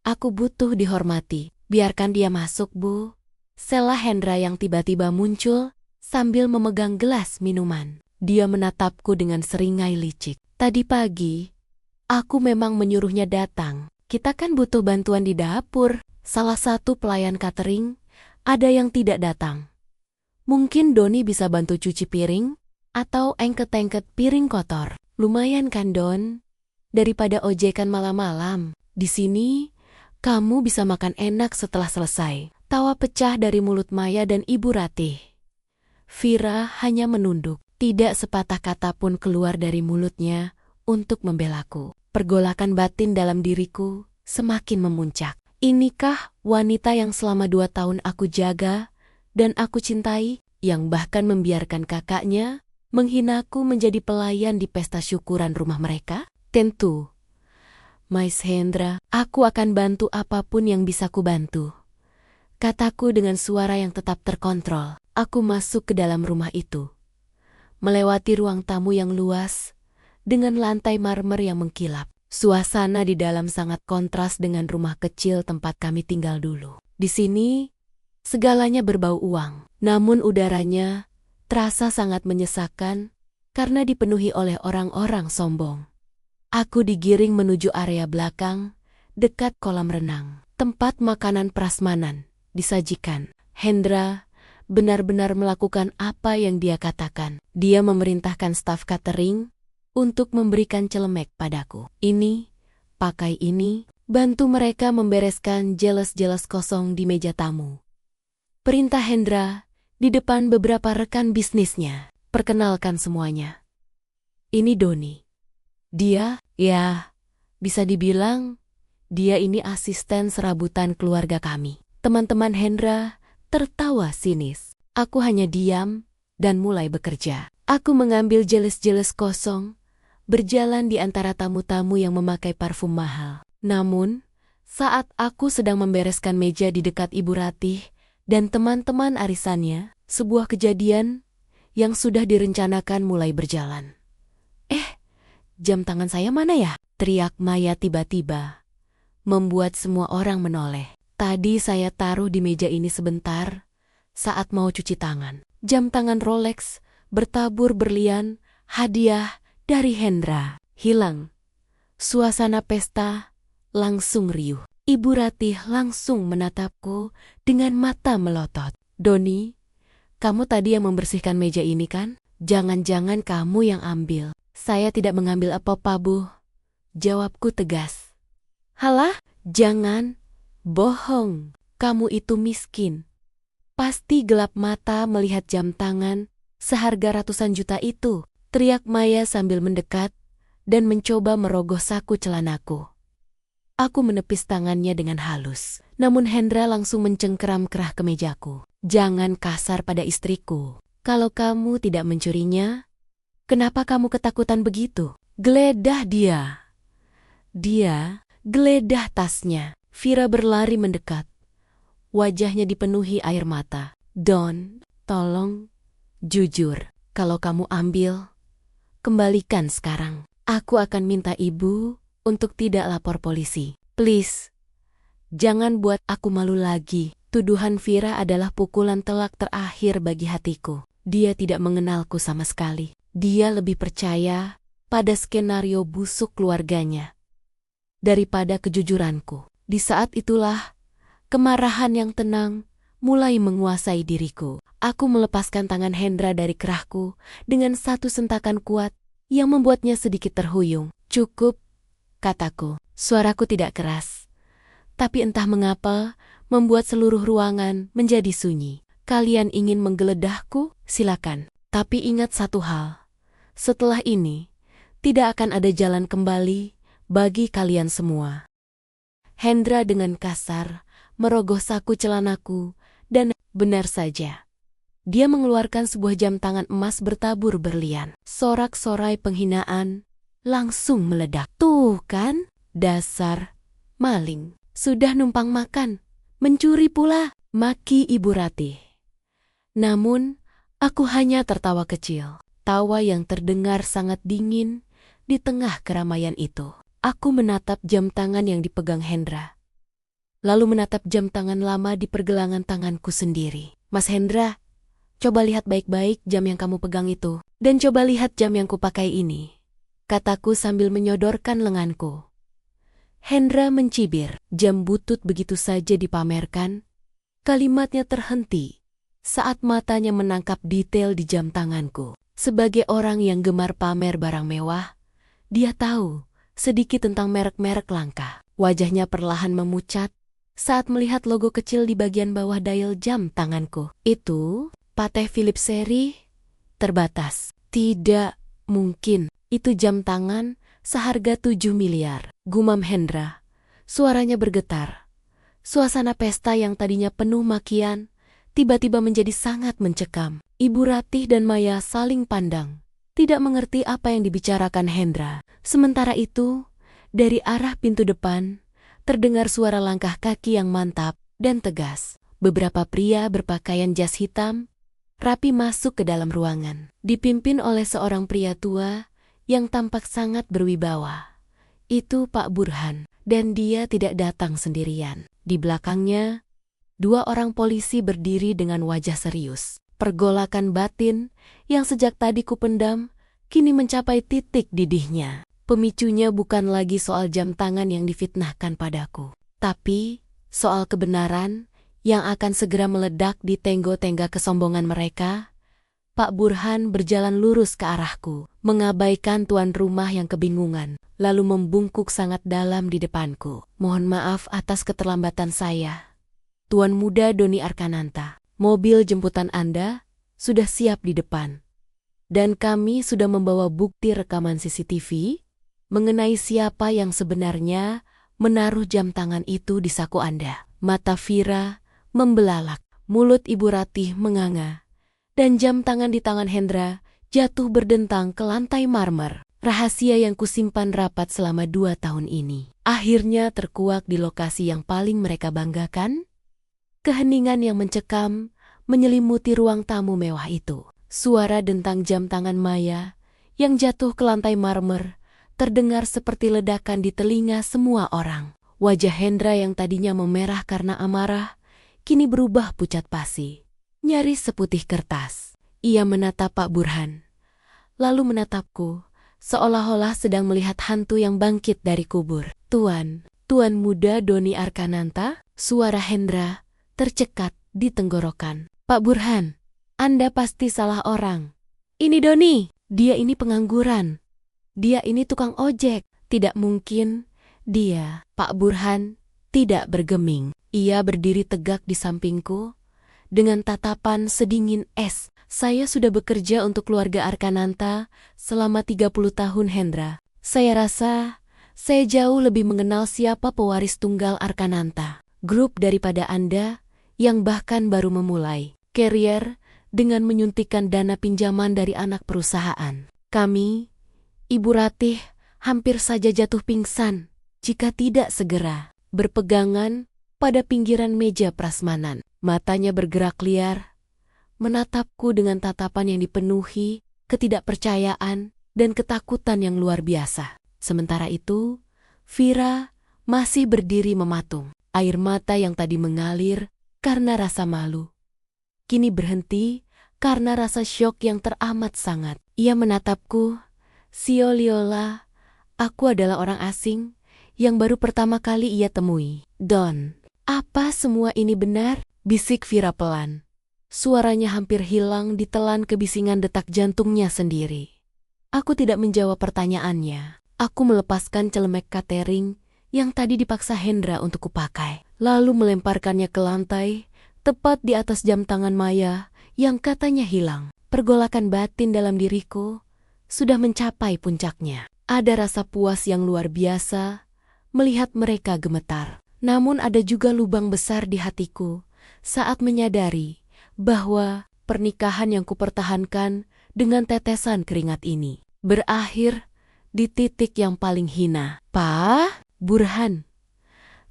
Aku butuh dihormati. "Biarkan dia masuk, Bu," sela Hendra yang tiba-tiba muncul sambil memegang gelas minuman. Dia menatapku dengan seringai licik. "Tadi pagi, aku memang menyuruhnya datang. Kita kan butuh bantuan di dapur. Salah satu pelayan catering ada yang tidak datang. Mungkin Doni bisa bantu cuci piring atau engket-engket piring kotor. Lumayan kan, Don? Daripada ojekan malam-malam. Di sini, kamu bisa makan enak setelah selesai." Tawa pecah dari mulut Maya dan Ibu Ratih. Vira hanya menunduk. Tidak sepatah kata pun keluar dari mulutnya untuk membelaku. Pergolakan batin dalam diriku semakin memuncak. Inikah wanita yang selama 2 tahun aku jaga dan aku cintai, yang bahkan membiarkan kakaknya menghinaku menjadi pelayan di pesta syukuran rumah mereka? Tentu, Mas Hendra, aku akan bantu apapun yang bisa ku bantu. Kataku dengan suara yang tetap terkontrol. Aku masuk ke dalam rumah itu. Melewati ruang tamu yang luas, dengan lantai marmer yang mengkilap. Suasana di dalam sangat kontras dengan rumah kecil tempat kami tinggal dulu. Di sini, segalanya berbau uang. Namun udaranya terasa sangat menyesakan karena dipenuhi oleh orang-orang sombong. Aku digiring menuju area belakang, dekat kolam renang. Tempat makanan prasmanan disajikan. Hendra benar-benar melakukan apa yang dia katakan. Dia memerintahkan staf catering untuk memberikan celemek padaku. "Ini, pakai ini, bantu mereka membereskan jelas-jelas kosong di meja tamu." Perintah Hendra di depan beberapa rekan bisnisnya. "Perkenalkan semuanya. Ini Doni. Dia, ya, bisa dibilang, dia ini asisten serabutan keluarga kami." Teman-teman Hendra tertawa sinis. Aku hanya diam dan mulai bekerja. Aku mengambil jeles-jeles kosong, berjalan di antara tamu-tamu yang memakai parfum mahal. Namun, saat aku sedang membereskan meja di dekat Ibu Ratih dan teman-teman arisannya, sebuah kejadian yang sudah direncanakan mulai berjalan. Jam tangan saya mana ya? Teriak Maya tiba-tiba, membuat semua orang menoleh. Tadi saya taruh di meja ini sebentar saat mau cuci tangan. Jam tangan Rolex bertabur berlian, hadiah dari Hendra. Hilang. Suasana pesta langsung riuh. Ibu Ratih langsung menatapku dengan mata melotot. Doni, kamu tadi yang membersihkan meja ini kan? Jangan-jangan kamu yang ambil. Saya tidak mengambil apa-apa, Bu. Jawabku tegas. Halah, jangan. Bohong. Kamu itu miskin. Pasti gelap mata melihat jam tangan seharga ratusan juta itu. Teriak Maya sambil mendekat dan mencoba merogoh saku celanaku. Aku menepis tangannya dengan halus. Namun Hendra langsung mencengkeram kerah ke mejaku. Jangan kasar pada istriku. Kalau kamu tidak mencurinya, kenapa kamu ketakutan begitu? Geledah dia. Dia geledah tasnya. Vira berlari mendekat. Wajahnya dipenuhi air mata. Don, tolong, jujur. Kalau kamu ambil, kembalikan sekarang. Aku akan minta ibu untuk tidak lapor polisi. Please, jangan buat aku malu lagi. Tuduhan Vira adalah pukulan telak terakhir bagi hatiku. Dia tidak mengenalku sama sekali. Dia lebih percaya pada skenario busuk keluarganya daripada kejujuranku. Di saat itulah, kemarahan yang tenang mulai menguasai diriku. Aku melepaskan tangan Hendra dari kerahku dengan satu sentakan kuat yang membuatnya sedikit terhuyung. Cukup, kataku. Suaraku tidak keras, tapi entah mengapa membuat seluruh ruangan menjadi sunyi. Kalian ingin menggeledahku? Silakan. Tapi ingat satu hal. Setelah ini, tidak akan ada jalan kembali bagi kalian semua. Hendra dengan kasar merogoh saku celanaku dan benar saja. Dia mengeluarkan sebuah jam tangan emas bertabur berlian. Sorak-sorai penghinaan langsung meledak. Tuh kan, dasar maling. Sudah numpang makan, mencuri pula, maki Ibu Ratih. Namun, aku hanya tertawa kecil. Tawa yang terdengar sangat dingin di tengah keramaian itu. Aku menatap jam tangan yang dipegang Hendra. Lalu menatap jam tangan lama di pergelangan tanganku sendiri. Mas Hendra, coba lihat baik-baik jam yang kamu pegang itu. Dan coba lihat jam yang kupakai ini. Kataku sambil menyodorkan lenganku. Hendra mencibir. Jam butut begitu saja dipamerkan. Kalimatnya terhenti saat matanya menangkap detail di jam tanganku. Sebagai orang yang gemar pamer barang mewah, dia tahu sedikit tentang merek-merek langka. Wajahnya perlahan memucat saat melihat logo kecil di bagian bawah dial jam tanganku. Itu Patek Philippe seri terbatas. Tidak mungkin. Itu jam tangan seharga 7 miliar. Gumam Hendra. Suaranya bergetar. Suasana pesta yang tadinya penuh makian tiba-tiba menjadi sangat mencekam. Ibu Ratih dan Maya saling pandang, tidak mengerti apa yang dibicarakan Hendra. Sementara itu, dari arah pintu depan, terdengar suara langkah kaki yang mantap dan tegas. Beberapa pria berpakaian jas hitam rapi masuk ke dalam ruangan, dipimpin oleh seorang pria tua yang tampak sangat berwibawa. Itu Pak Burhan, dan dia tidak datang sendirian. Di belakangnya, 2 orang polisi berdiri dengan wajah serius. Pergolakan batin yang sejak tadi kupendam kini mencapai titik didihnya. Pemicunya bukan lagi soal jam tangan yang difitnahkan padaku, tapi soal kebenaran yang akan segera meledak di tenggo-tengga kesombongan mereka. Pak Burhan berjalan lurus ke arahku, mengabaikan tuan rumah yang kebingungan, lalu membungkuk sangat dalam di depanku. Mohon maaf atas keterlambatan saya. Tuan muda Doni Arkananta, mobil jemputan Anda sudah siap di depan. Dan kami sudah membawa bukti rekaman CCTV mengenai siapa yang sebenarnya menaruh jam tangan itu di saku Anda. Mata Vira membelalak, mulut Ibu Ratih menganga. dan jam tangan di tangan Hendra jatuh berdentang ke lantai marmer. Rahasia yang kusimpan rapat selama 2 tahun ini akhirnya terkuak di lokasi yang paling mereka banggakan. Keheningan yang mencekam menyelimuti ruang tamu mewah itu. Suara dentang jam tangan Maya yang jatuh ke lantai marmer terdengar seperti ledakan di telinga semua orang. Wajah Hendra yang tadinya memerah karena amarah kini berubah pucat pasi, nyaris seputih kertas. Ia menatap Pak Burhan, lalu menatapku, seolah-olah sedang melihat hantu yang bangkit dari kubur. Tuan muda Doni Arkananta, suara Hendra tercekat di tenggorokan. Pak Burhan, Anda pasti salah orang. Ini Doni, dia ini pengangguran. Dia ini tukang ojek. Tidak mungkin, dia. Pak Burhan tidak bergeming. Ia berdiri tegak di sampingku dengan tatapan sedingin es. Saya sudah bekerja untuk keluarga Arkananta selama 30 tahun, Hendra. Saya rasa saya jauh lebih mengenal siapa pewaris tunggal Arkananta Group daripada Anda yang bahkan baru memulai karier dengan menyuntikkan dana pinjaman dari anak perusahaan. Kami, Ibu Ratih, hampir saja jatuh pingsan jika tidak segera berpegangan pada pinggiran meja prasmanan. Matanya bergerak liar, menatapku dengan tatapan yang dipenuhi ketidakpercayaan dan ketakutan yang luar biasa. Sementara itu, Vira masih berdiri mematung. Air mata yang tadi mengalir karena rasa malu kini berhenti karena rasa syok yang teramat sangat. Ia menatapku, "Sioliola, aku adalah orang asing yang baru pertama kali ia temui." "Don, apa semua ini benar?" bisik Vira pelan. Suaranya hampir hilang ditelan kebisingan detak jantungnya sendiri. Aku tidak menjawab pertanyaannya. Aku melepaskan celemek catering yang tadi dipaksa Hendra untuk kupakai, lalu melemparkannya ke lantai, tepat di atas jam tangan Maya yang katanya hilang. Pergolakan batin dalam diriku sudah mencapai puncaknya. Ada rasa puas yang luar biasa melihat mereka gemetar. Namun ada juga lubang besar di hatiku saat menyadari bahwa pernikahan yang kupertahankan dengan tetesan keringat ini berakhir di titik yang paling hina. "Pak Burhan,"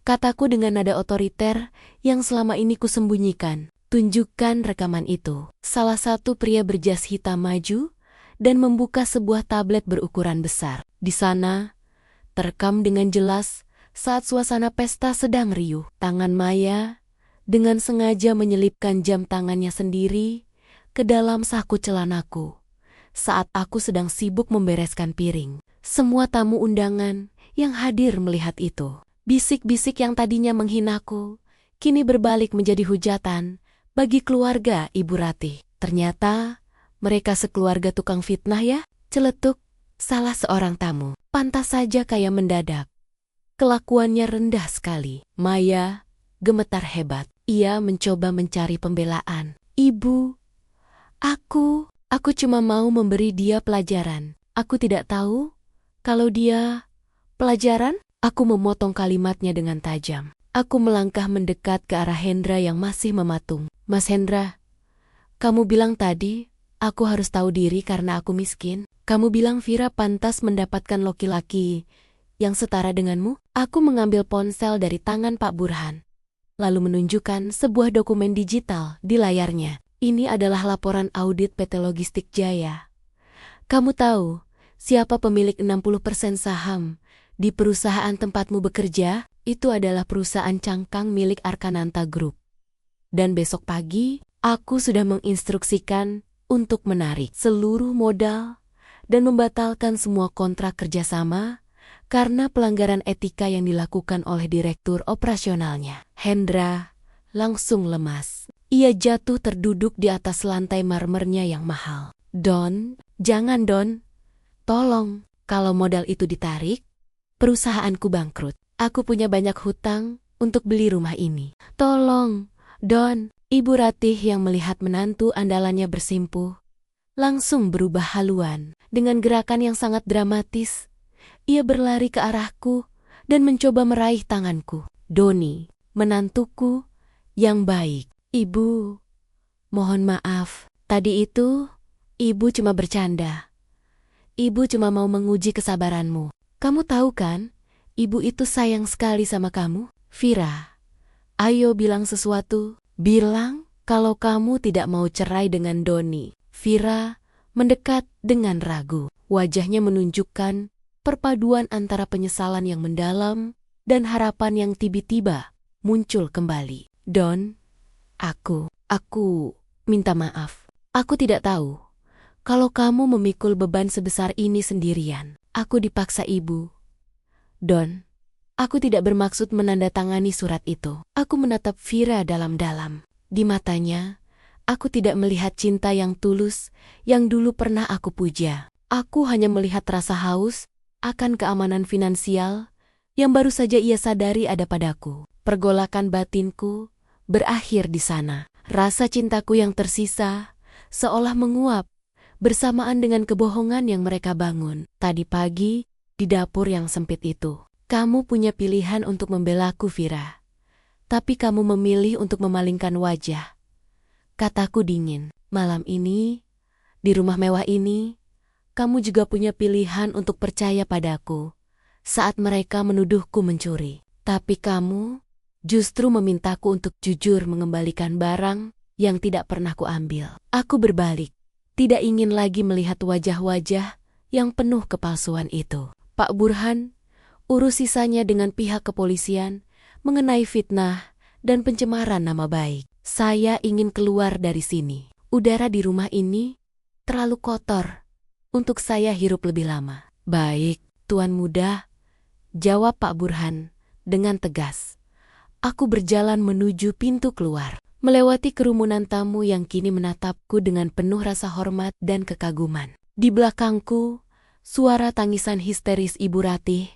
kataku dengan nada otoriter yang selama ini kusembunyikan. "Tunjukkan rekaman itu." Salah satu pria berjas hitam maju dan membuka sebuah tablet berukuran besar. Di sana, terekam dengan jelas saat suasana pesta sedang riuh. Tangan Maya dengan sengaja menyelipkan jam tangannya sendiri ke dalam saku celanaku saat aku sedang sibuk membereskan piring. Semua tamu undangan yang hadir melihat itu. Bisik-bisik yang tadinya menghinaku kini berbalik menjadi hujatan bagi keluarga Ibu Ratih. "Ternyata mereka sekeluarga tukang fitnah ya?" celetuk salah seorang tamu. Pantas saja kayak mendadak. Kelakuannya rendah sekali. Maya gemetar hebat. Ia mencoba mencari pembelaan. "Ibu, aku cuma mau memberi dia pelajaran. Aku tidak tahu kalau dia..." "Pelajaran?" Aku memotong kalimatnya dengan tajam. Aku melangkah mendekat ke arah Hendra yang masih mematung. "Mas Hendra, kamu bilang tadi aku harus tahu diri karena aku miskin. Kamu bilang Vira pantas mendapatkan laki-laki yang setara denganmu?" Aku mengambil ponsel dari tangan Pak Burhan, lalu menunjukkan sebuah dokumen digital di layarnya. "Ini adalah laporan audit PT Logistik Jaya. Kamu tahu siapa pemilik 60% saham di perusahaan tempatmu bekerja? Itu adalah perusahaan cangkang milik Arkananta Group. Dan besok pagi, aku sudah menginstruksikan untuk menarik seluruh modal dan membatalkan semua kontrak kerjasama karena pelanggaran etika yang dilakukan oleh direktur operasionalnya." Hendra langsung lemas. Ia jatuh terduduk di atas lantai marmernya yang mahal. "Don, jangan Don. Tolong, kalau modal itu ditarik, perusahaanku bangkrut. Aku punya banyak hutang untuk beli rumah ini. Tolong, Don." Ibu Ratih yang melihat menantu andalannya bersimpuh langsung berubah haluan. Dengan gerakan yang sangat dramatis, ia berlari ke arahku dan mencoba meraih tanganku. "Doni, menantuku yang baik." "Ibu, mohon maaf." Tadi itu, ibu cuma bercanda. Ibu cuma mau menguji kesabaranmu. Kamu tahu kan, ibu itu sayang sekali sama kamu. Vira, ayo bilang sesuatu. Bilang kalau kamu tidak mau cerai dengan Doni. Vira mendekat dengan ragu. Wajahnya menunjukkan perpaduan antara penyesalan yang mendalam dan harapan yang tiba-tiba muncul kembali. Don, aku minta maaf. Aku tidak tahu kalau kamu memikul beban sebesar ini sendirian. Aku dipaksa ibu. Don, aku tidak bermaksud menandatangani surat itu. Aku menatap Vira dalam-dalam. Di matanya, aku tidak melihat cinta yang tulus yang dulu pernah aku puja. Aku hanya melihat rasa haus akan keamanan finansial yang baru saja ia sadari ada padaku. Pergolakan batinku berakhir di sana. Rasa cintaku yang tersisa seolah menguap bersamaan dengan kebohongan yang mereka bangun. Tadi pagi, di dapur yang sempit itu. Kamu punya pilihan untuk membelaku, Vira. Tapi kamu memilih untuk memalingkan wajah. Kataku dingin. Malam ini, di rumah mewah ini, kamu juga punya pilihan untuk percaya padaku saat mereka menuduhku mencuri. Tapi kamu justru memintaku untuk jujur mengembalikan barang yang tidak pernah kuambil. Aku berbalik, tidak ingin lagi melihat wajah-wajah yang penuh kepalsuan itu. Pak Burhan, urus sisanya dengan pihak kepolisian mengenai fitnah dan pencemaran nama baik. Saya ingin keluar dari sini. Udara di rumah ini terlalu kotor untuk saya hirup lebih lama. Baik, Tuan Muda, jawab Pak Burhan dengan tegas. Aku berjalan menuju pintu keluar, melewati kerumunan tamu yang kini menatapku dengan penuh rasa hormat dan kekaguman. Di belakangku, suara tangisan histeris Ibu Ratih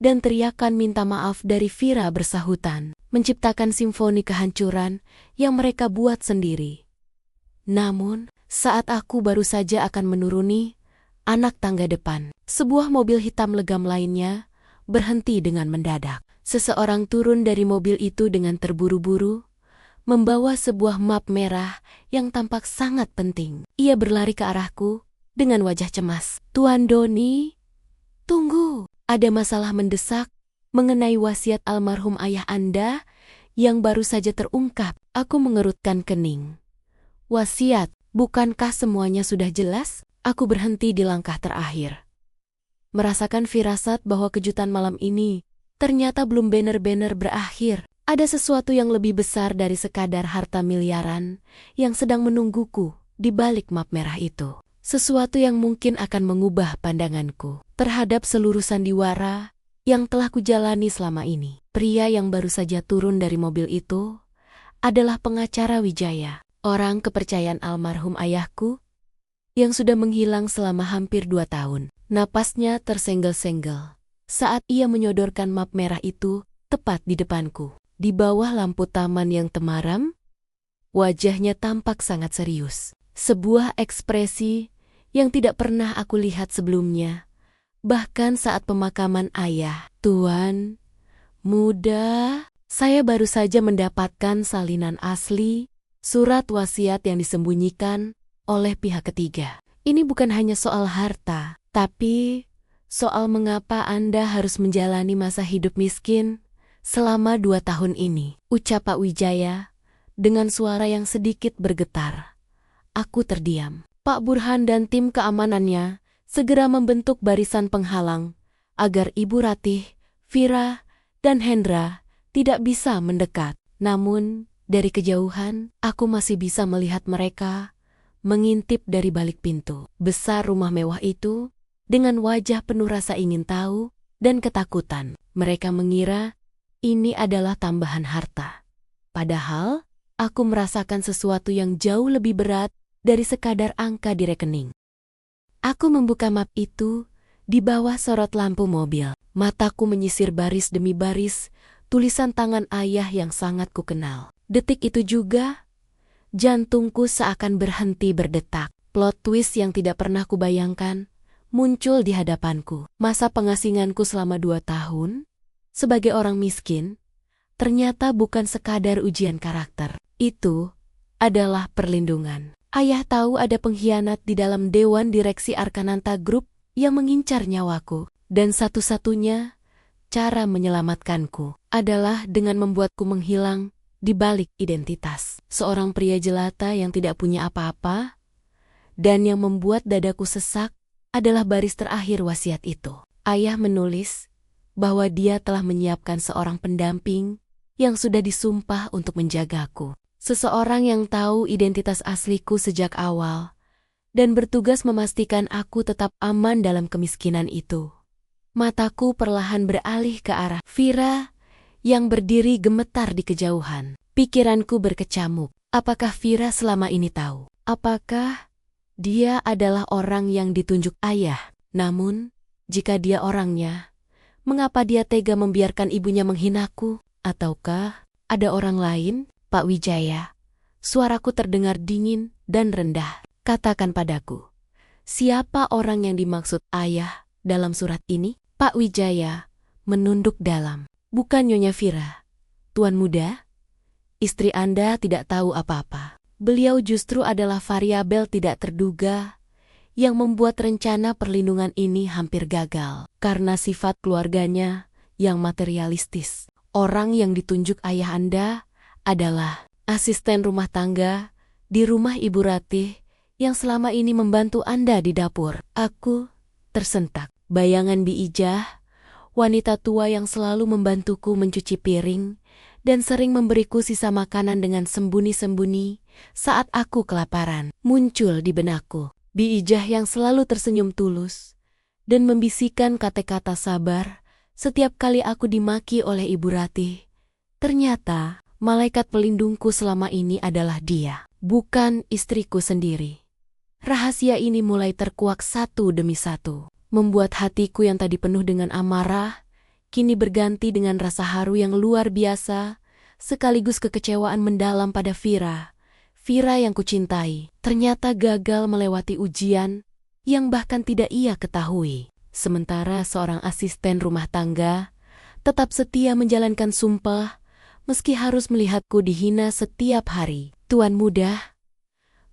dan teriakan minta maaf dari Vira bersahutan, menciptakan simfoni kehancuran yang mereka buat sendiri. Namun, saat aku baru saja akan menuruni anak tangga depan, sebuah mobil hitam legam lainnya berhenti dengan mendadak. Seseorang turun dari mobil itu dengan terburu-buru, membawa sebuah map merah yang tampak sangat penting. Ia berlari ke arahku dengan wajah cemas. Tuan Doni, tunggu. Ada masalah mendesak mengenai wasiat almarhum ayah Anda yang baru saja terungkap. Aku mengerutkan kening. Wasiat, bukankah semuanya sudah jelas? Aku berhenti di langkah terakhir. Merasakan firasat bahwa kejutan malam ini ternyata belum benar-benar berakhir. Ada sesuatu yang lebih besar dari sekadar harta miliaran yang sedang menungguku di balik map merah itu. Sesuatu yang mungkin akan mengubah pandanganku terhadap seluruh sandiwara yang telah kujalani selama ini. Pria yang baru saja turun dari mobil itu adalah pengacara Wijaya, orang kepercayaan almarhum ayahku yang sudah menghilang selama hampir 2 tahun. Napasnya tersenggel-senggel saat ia menyodorkan map merah itu tepat di depanku. Di bawah lampu taman yang temaram, wajahnya tampak sangat serius. Sebuah ekspresi yang tidak pernah aku lihat sebelumnya, bahkan saat pemakaman ayah. Tuan Muda, saya baru saja mendapatkan salinan asli surat wasiat yang disembunyikan oleh pihak ketiga. Ini bukan hanya soal harta, tapi soal mengapa Anda harus menjalani masa hidup miskin selama 2 tahun ini, ucap Pak Wijaya dengan suara yang sedikit bergetar. Aku terdiam. Pak Burhan dan tim keamanannya segera membentuk barisan penghalang agar Ibu Ratih, Vira, dan Hendra tidak bisa mendekat. Namun, dari kejauhan, aku masih bisa melihat mereka mengintip dari balik pintu besar rumah mewah itu dengan wajah penuh rasa ingin tahu dan ketakutan. Mereka mengira ini adalah tambahan harta. Padahal, aku merasakan sesuatu yang jauh lebih berat dari sekadar angka di rekening. Aku membuka map itu di bawah sorot lampu mobil. Mataku menyisir baris demi baris tulisan tangan ayah yang sangat kukenal. Detik itu juga, jantungku seakan berhenti berdetak. Plot twist yang tidak pernah kubayangkan muncul di hadapanku. Masa pengasinganku selama 2 tahun sebagai orang miskin ternyata bukan sekadar ujian karakter. Itu adalah perlindungan. Ayah tahu ada pengkhianat di dalam Dewan Direksi Arkananta Group yang mengincar nyawaku. Dan satu-satunya cara menyelamatkanku adalah dengan membuatku menghilang di balik identitas seorang pria jelata yang tidak punya apa-apa, dan yang membuat dadaku sesak adalah baris terakhir wasiat itu. Ayah menulis bahwa dia telah menyiapkan seorang pendamping yang sudah disumpah untuk menjagaku. Seseorang yang tahu identitas asliku sejak awal dan bertugas memastikan aku tetap aman dalam kemiskinan itu. Mataku perlahan beralih ke arah Vira yang berdiri gemetar di kejauhan. Pikiranku berkecamuk. Apakah Vira selama ini tahu? Apakah dia adalah orang yang ditunjuk ayah? Namun, jika dia orangnya, mengapa dia tega membiarkan ibunya menghinaku? Ataukah ada orang lain? Pak Wijaya, suaraku terdengar dingin dan rendah. Katakan padaku, siapa orang yang dimaksud ayah dalam surat ini? Pak Wijaya menunduk dalam. Bukan Nyonya Vira, Tuan Muda. Istri Anda tidak tahu apa-apa. Beliau justru adalah variabel tidak terduga yang membuat rencana perlindungan ini hampir gagal. Karena sifat keluarganya yang materialistis. Orang yang ditunjuk ayah Anda adalah asisten rumah tangga di rumah Ibu Ratih yang selama ini membantu Anda di dapur. Aku tersentak. Bayangan Bi Ijah, wanita tua yang selalu membantuku mencuci piring dan sering memberiku sisa makanan dengan sembunyi-sembunyi saat aku kelaparan, muncul di benakku. Bi Ijah yang selalu tersenyum tulus dan membisikkan kata-kata sabar setiap kali aku dimaki oleh Ibu Ratih. Ternyata malaikat pelindungku selama ini adalah dia, bukan istriku sendiri. Rahasia ini mulai terkuak satu demi satu, membuat hatiku yang tadi penuh dengan amarah, kini berganti dengan rasa haru yang luar biasa, sekaligus kekecewaan mendalam pada Vira. Vira yang kucintai, ternyata gagal melewati ujian yang bahkan tidak ia ketahui. Sementara seorang asisten rumah tangga tetap setia menjalankan sumpah, meski harus melihatku dihina setiap hari. Tuan Muda,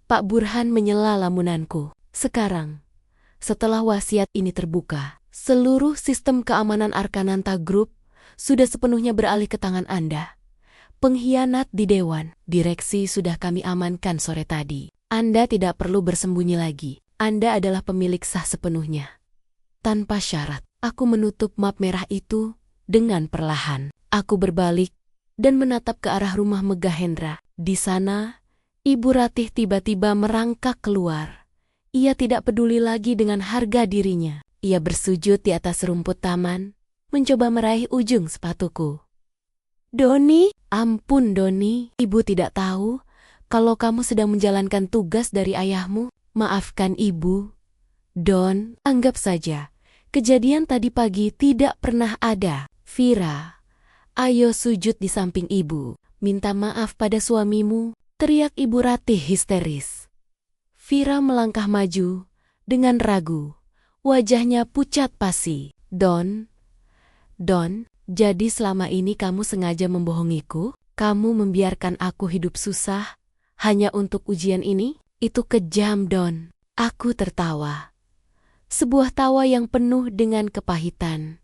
Pak Burhan menyela lamunanku. Sekarang, setelah wasiat ini terbuka, seluruh sistem keamanan Arkananta Group sudah sepenuhnya beralih ke tangan Anda. Pengkhianat di Dewan Direksi sudah kami amankan sore tadi. Anda tidak perlu bersembunyi lagi. Anda adalah pemilik sah sepenuhnya. Tanpa syarat, aku menutup map merah itu dengan perlahan. Aku berbalik dan menatap ke arah rumah Meghahendra. Di sana, Ibu Ratih tiba-tiba merangkak keluar. Ia tidak peduli lagi dengan harga dirinya. Ia bersujud di atas rumput taman, mencoba meraih ujung sepatuku. Doni, ampun Doni, ibu tidak tahu kalau kamu sedang menjalankan tugas dari ayahmu. Maafkan ibu. Don, anggap saja kejadian tadi pagi tidak pernah ada. Vira, ayo sujud di samping ibu. Minta maaf pada suamimu, teriak Ibu Ratih histeris. Vira melangkah maju dengan ragu. Wajahnya pucat pasi. Don, jadi selama ini kamu sengaja membohongiku? Kamu membiarkan aku hidup susah hanya untuk ujian ini? Itu kejam, Don. Aku tertawa. Sebuah tawa yang penuh dengan kepahitan.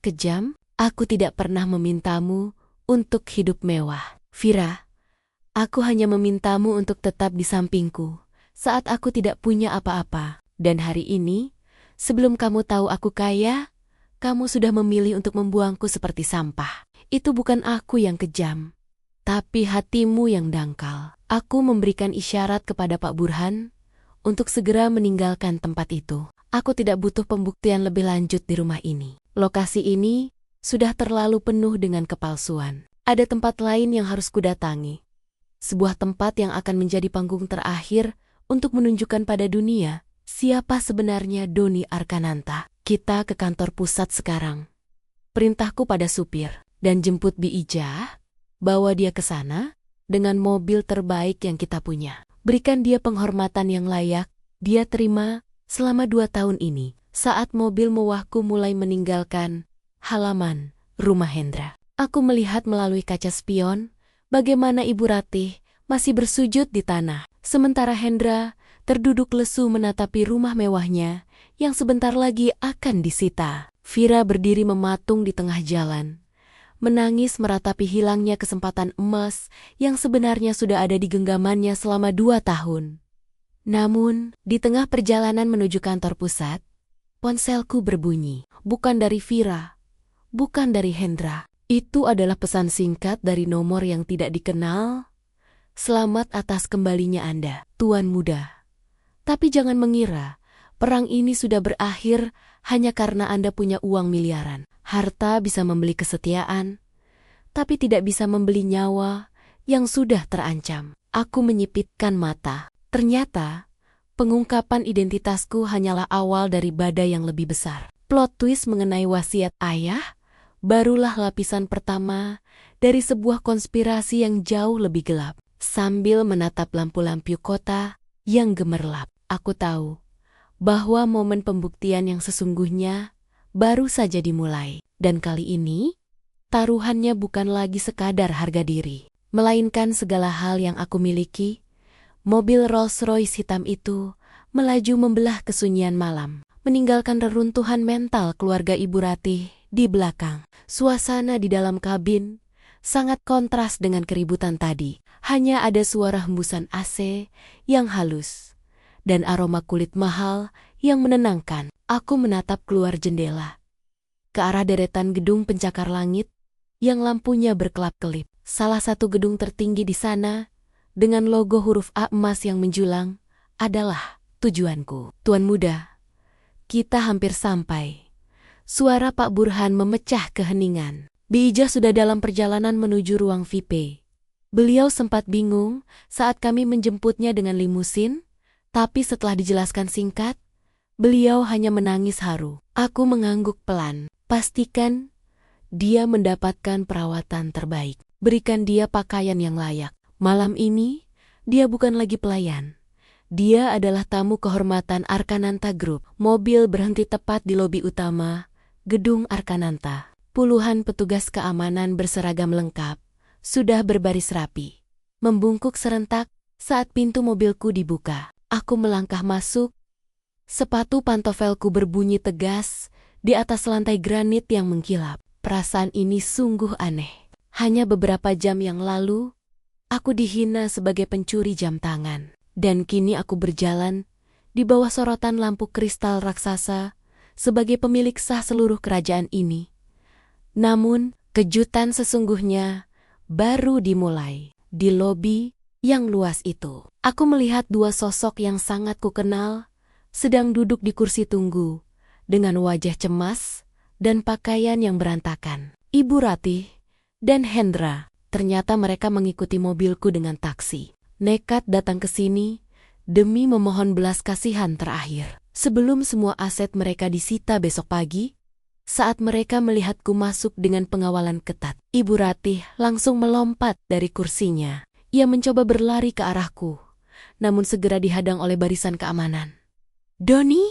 Kejam? Aku tidak pernah memintamu untuk hidup mewah. Vira, aku hanya memintamu untuk tetap di sampingku saat aku tidak punya apa-apa. Dan hari ini, sebelum kamu tahu aku kaya, kamu sudah memilih untuk membuangku seperti sampah. Itu bukan aku yang kejam, tapi hatimu yang dangkal. Aku memberikan isyarat kepada Pak Burhan untuk segera meninggalkan tempat itu. Aku tidak butuh pembuktian lebih lanjut di rumah ini. Lokasi ini sudah terlalu penuh dengan kepalsuan. Ada tempat lain yang harus kudatangi. Sebuah tempat yang akan menjadi panggung terakhir untuk menunjukkan pada dunia siapa sebenarnya Doni Arkananta. Kita ke kantor pusat sekarang. Perintahku pada supir dan jemput Bi Ijah, bawa dia ke sana dengan mobil terbaik yang kita punya. Berikan dia penghormatan yang layak, dia terima selama 2 tahun ini saat mobil mewahku mulai meninggalkan halaman rumah Hendra. Aku melihat melalui kaca spion bagaimana Ibu Ratih masih bersujud di tanah. Sementara Hendra terduduk lesu menatapi rumah mewahnya yang sebentar lagi akan disita. Vira berdiri mematung di tengah jalan, menangis meratapi hilangnya kesempatan emas yang sebenarnya sudah ada di genggamannya selama 2 tahun. Namun, di tengah perjalanan menuju kantor pusat, ponselku berbunyi. Bukan dari Vira, bukan dari Hendra. Itu adalah pesan singkat dari nomor yang tidak dikenal. Selamat atas kembalinya Anda, Tuan Muda. Tapi jangan mengira perang ini sudah berakhir hanya karena Anda punya uang miliaran. Harta bisa membeli kesetiaan, tapi tidak bisa membeli nyawa yang sudah terancam. Aku menyipitkan mata. Ternyata, pengungkapan identitasku hanyalah awal dari badai yang lebih besar. Plot twist mengenai wasiat ayah barulah lapisan pertama dari sebuah konspirasi yang jauh lebih gelap. Sambil menatap lampu-lampu kota yang gemerlap, aku tahu bahwa momen pembuktian yang sesungguhnya baru saja dimulai. Dan kali ini, taruhannya bukan lagi sekadar harga diri, melainkan segala hal yang aku miliki. Mobil Rolls-Royce hitam itu melaju membelah kesunyian malam, meninggalkan reruntuhan mental keluarga Ibu Ratih di belakang. Suasana di dalam kabin sangat kontras dengan keributan tadi. Hanya ada suara hembusan AC yang halus dan aroma kulit mahal yang menenangkan. Aku menatap keluar jendela ke arah deretan gedung pencakar langit yang lampunya berkelap-kelip. Salah satu gedung tertinggi di sana, dengan logo huruf A emas yang menjulang, adalah tujuanku. Tuan Muda, kita hampir sampai. Suara Pak Burhan memecah keheningan. Bi Ijah sudah dalam perjalanan menuju ruang VIP. Beliau sempat bingung saat kami menjemputnya dengan limusin, tapi setelah dijelaskan singkat, beliau hanya menangis haru. Aku mengangguk pelan. Pastikan dia mendapatkan perawatan terbaik. Berikan dia pakaian yang layak. Malam ini, dia bukan lagi pelayan. Dia adalah tamu kehormatan Arkananta Group. Mobil berhenti tepat di lobi utama gedung Arkananta. Puluhan petugas keamanan berseragam lengkap sudah berbaris rapi, membungkuk serentak saat pintu mobilku dibuka. Aku melangkah masuk. Sepatu pantofelku berbunyi tegas di atas lantai granit yang mengkilap. Perasaan ini sungguh aneh. Hanya beberapa jam yang lalu, aku dihina sebagai pencuri jam tangan. Dan kini aku berjalan di bawah sorotan lampu kristal raksasa sebagai pemilik sah seluruh kerajaan ini. Namun, kejutan sesungguhnya baru dimulai. Di lobi yang luas itu, aku melihat dua sosok yang sangat kukenal sedang duduk di kursi tunggu dengan wajah cemas dan pakaian yang berantakan. Ibu Ratih dan Hendra. Ternyata mereka mengikuti mobilku dengan taksi. Nekat datang ke sini demi memohon belas kasihan terakhir. Sebelum semua aset mereka disita besok pagi, saat mereka melihatku masuk dengan pengawalan ketat, Ibu Ratih langsung melompat dari kursinya. Ia mencoba berlari ke arahku, namun segera dihadang oleh barisan keamanan. Doni,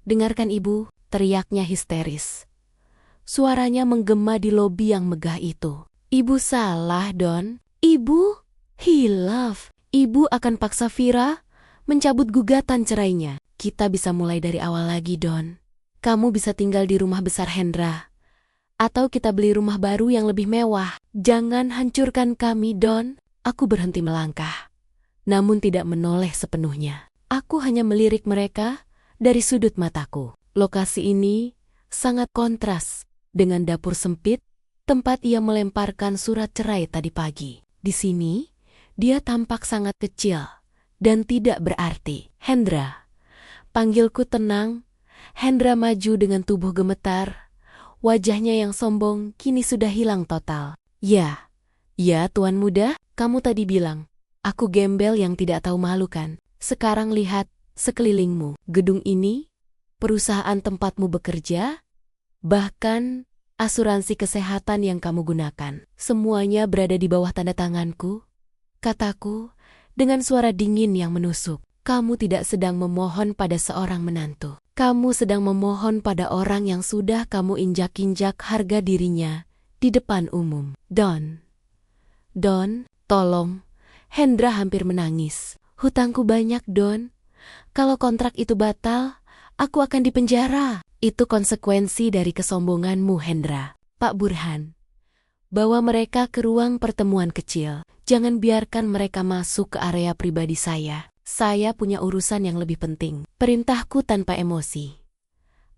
dengarkan Ibu, teriaknya histeris. Suaranya menggema di lobi yang megah itu. Ibu salah, Don. Ibu hilaf. Ibu akan paksa Vira mencabut gugatan cerainya. Kita bisa mulai dari awal lagi, Don. Kamu bisa tinggal di rumah besar Hendra. Atau kita beli rumah baru yang lebih mewah. Jangan hancurkan kami, Don. Aku berhenti melangkah, namun tidak menoleh sepenuhnya. Aku hanya melirik mereka dari sudut mataku. Lokasi ini sangat kontras dengan dapur sempit tempat ia melemparkan surat cerai tadi pagi. Di sini, dia tampak sangat kecil dan tidak berarti. Hendra, panggilku tenang. Hendra maju dengan tubuh gemetar. Wajahnya yang sombong kini sudah hilang total. Ya, Tuan Muda, kamu tadi bilang, aku gembel yang tidak tahu malu kan? Sekarang lihat sekelilingmu. Gedung ini, perusahaan tempatmu bekerja, bahkan asuransi kesehatan yang kamu gunakan. Semuanya berada di bawah tanda tanganku, kataku dengan suara dingin yang menusuk. Kamu tidak sedang memohon pada seorang menantu. Kamu sedang memohon pada orang yang sudah kamu injak-injak harga dirinya di depan umum. Don, tolong. Hendra hampir menangis. Hutangku banyak, Don. Kalau kontrak itu batal, aku akan dipenjara. Itu konsekuensi dari kesombonganmu, Hendra. Pak Burhan, bawa mereka ke ruang pertemuan kecil. Jangan biarkan mereka masuk ke area pribadi saya. Saya punya urusan yang lebih penting. Perintahku tanpa emosi.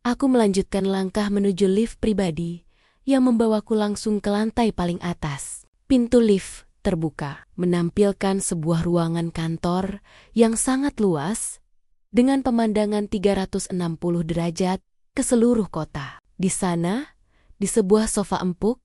Aku melanjutkan langkah menuju lift pribadi yang membawaku langsung ke lantai paling atas. Pintu lift terbuka, menampilkan sebuah ruangan kantor yang sangat luas dengan pemandangan 360 derajat ke seluruh kota. Di sana, di sebuah sofa empuk,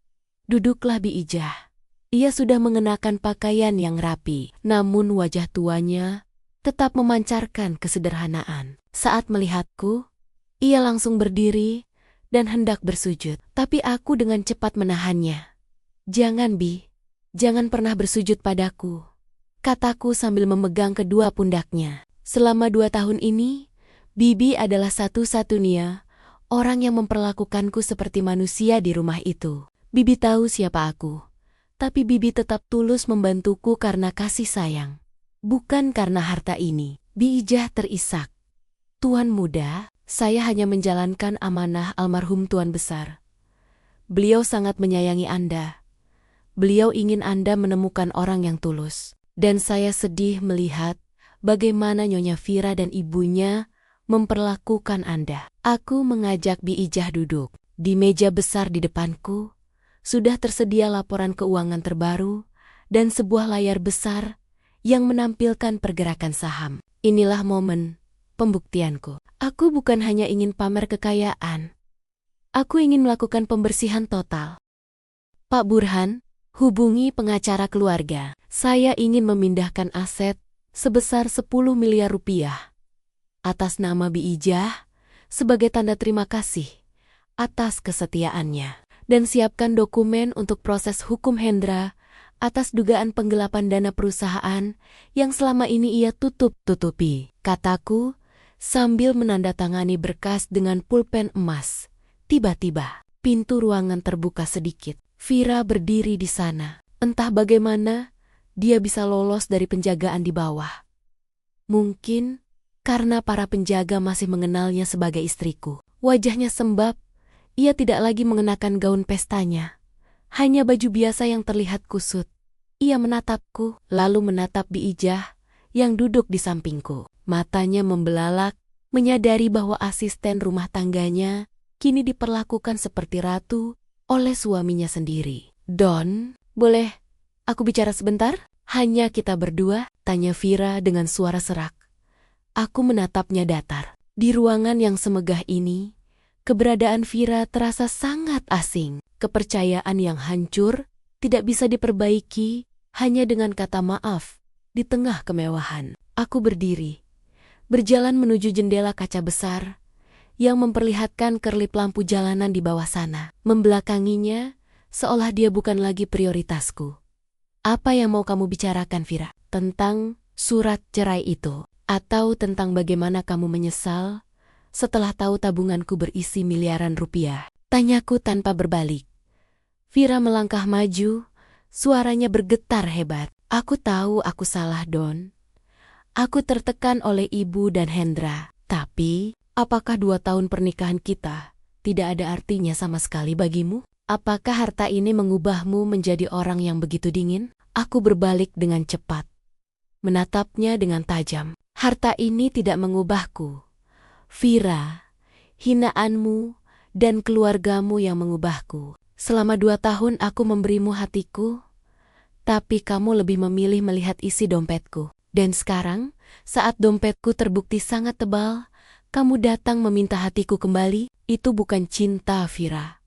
duduklah Bi Ijah. Ia sudah mengenakan pakaian yang rapi, namun wajah tuanya tetap memancarkan kesederhanaan. Saat melihatku, ia langsung berdiri dan hendak bersujud, tapi aku dengan cepat menahannya. "Jangan, Bi. Jangan pernah bersujud padaku," kataku sambil memegang kedua pundaknya. Selama 2 tahun ini, Bibi adalah satu-satunya orang yang memperlakukanku seperti manusia di rumah itu. Bibi tahu siapa aku, tapi Bibi tetap tulus membantuku karena kasih sayang, bukan karena harta ini. Bi Ijah terisak. "Tuan muda, saya hanya menjalankan amanah almarhum Tuan Besar. Beliau sangat menyayangi Anda. Beliau ingin Anda menemukan orang yang tulus. Dan saya sedih melihat bagaimana Nyonya Vira dan ibunya memperlakukan Anda." Aku mengajak Bi Ijah duduk. Di meja besar di depanku, sudah tersedia laporan keuangan terbaru dan sebuah layar besar yang menampilkan pergerakan saham. Inilah momen pembuktianku. Aku bukan hanya ingin pamer kekayaan. Aku ingin melakukan pembersihan total. Pak Burhan, hubungi pengacara keluarga. Saya ingin memindahkan aset sebesar 10 miliar rupiah atas nama Bi Ijah sebagai tanda terima kasih atas kesetiaannya. Dan siapkan dokumen untuk proses hukum Hendra atas dugaan penggelapan dana perusahaan yang selama ini ia tutup-tutupi, kataku sambil menandatangani berkas dengan pulpen emas. Tiba-tiba, pintu ruangan terbuka sedikit. Vira berdiri di sana. Entah bagaimana dia bisa lolos dari penjagaan di bawah. Mungkin karena para penjaga masih mengenalnya sebagai istriku. Wajahnya sembab, ia tidak lagi mengenakan gaun pestanya. Hanya baju biasa yang terlihat kusut. Ia menatapku, lalu menatap Bi Ijah yang duduk di sampingku. Matanya membelalak, menyadari bahwa asisten rumah tangganya kini diperlakukan seperti ratu oleh suaminya sendiri. "Don, boleh aku bicara sebentar? Hanya kita berdua?" tanya Vira dengan suara serak. Aku menatapnya datar. Di ruangan yang semegah ini, keberadaan Vira terasa sangat asing. Kepercayaan yang hancur tidak bisa diperbaiki hanya dengan kata maaf di tengah kemewahan. Aku berdiri, berjalan menuju jendela kaca besar yang memperlihatkan kerlip lampu jalanan di bawah sana. Membelakanginya, seolah dia bukan lagi prioritasku. "Apa yang mau kamu bicarakan, Vira? Tentang surat cerai itu? Atau tentang bagaimana kamu menyesal setelah tahu tabunganku berisi miliaran rupiah?" tanyaku tanpa berbalik. Vira melangkah maju, suaranya bergetar hebat. "Aku tahu aku salah, Don. Aku tertekan oleh ibu dan Hendra. Tapi, apakah 2 tahun pernikahan kita tidak ada artinya sama sekali bagimu? Apakah harta ini mengubahmu menjadi orang yang begitu dingin?" Aku berbalik dengan cepat, menatapnya dengan tajam. "Harta ini tidak mengubahku, Vira. Hinaanmu dan keluargamu yang mengubahku. Selama 2 tahun aku memberimu hatiku, tapi kamu lebih memilih melihat isi dompetku. Dan sekarang, saat dompetku terbukti sangat tebal, kamu datang meminta hatiku kembali. Itu bukan cinta, Vira.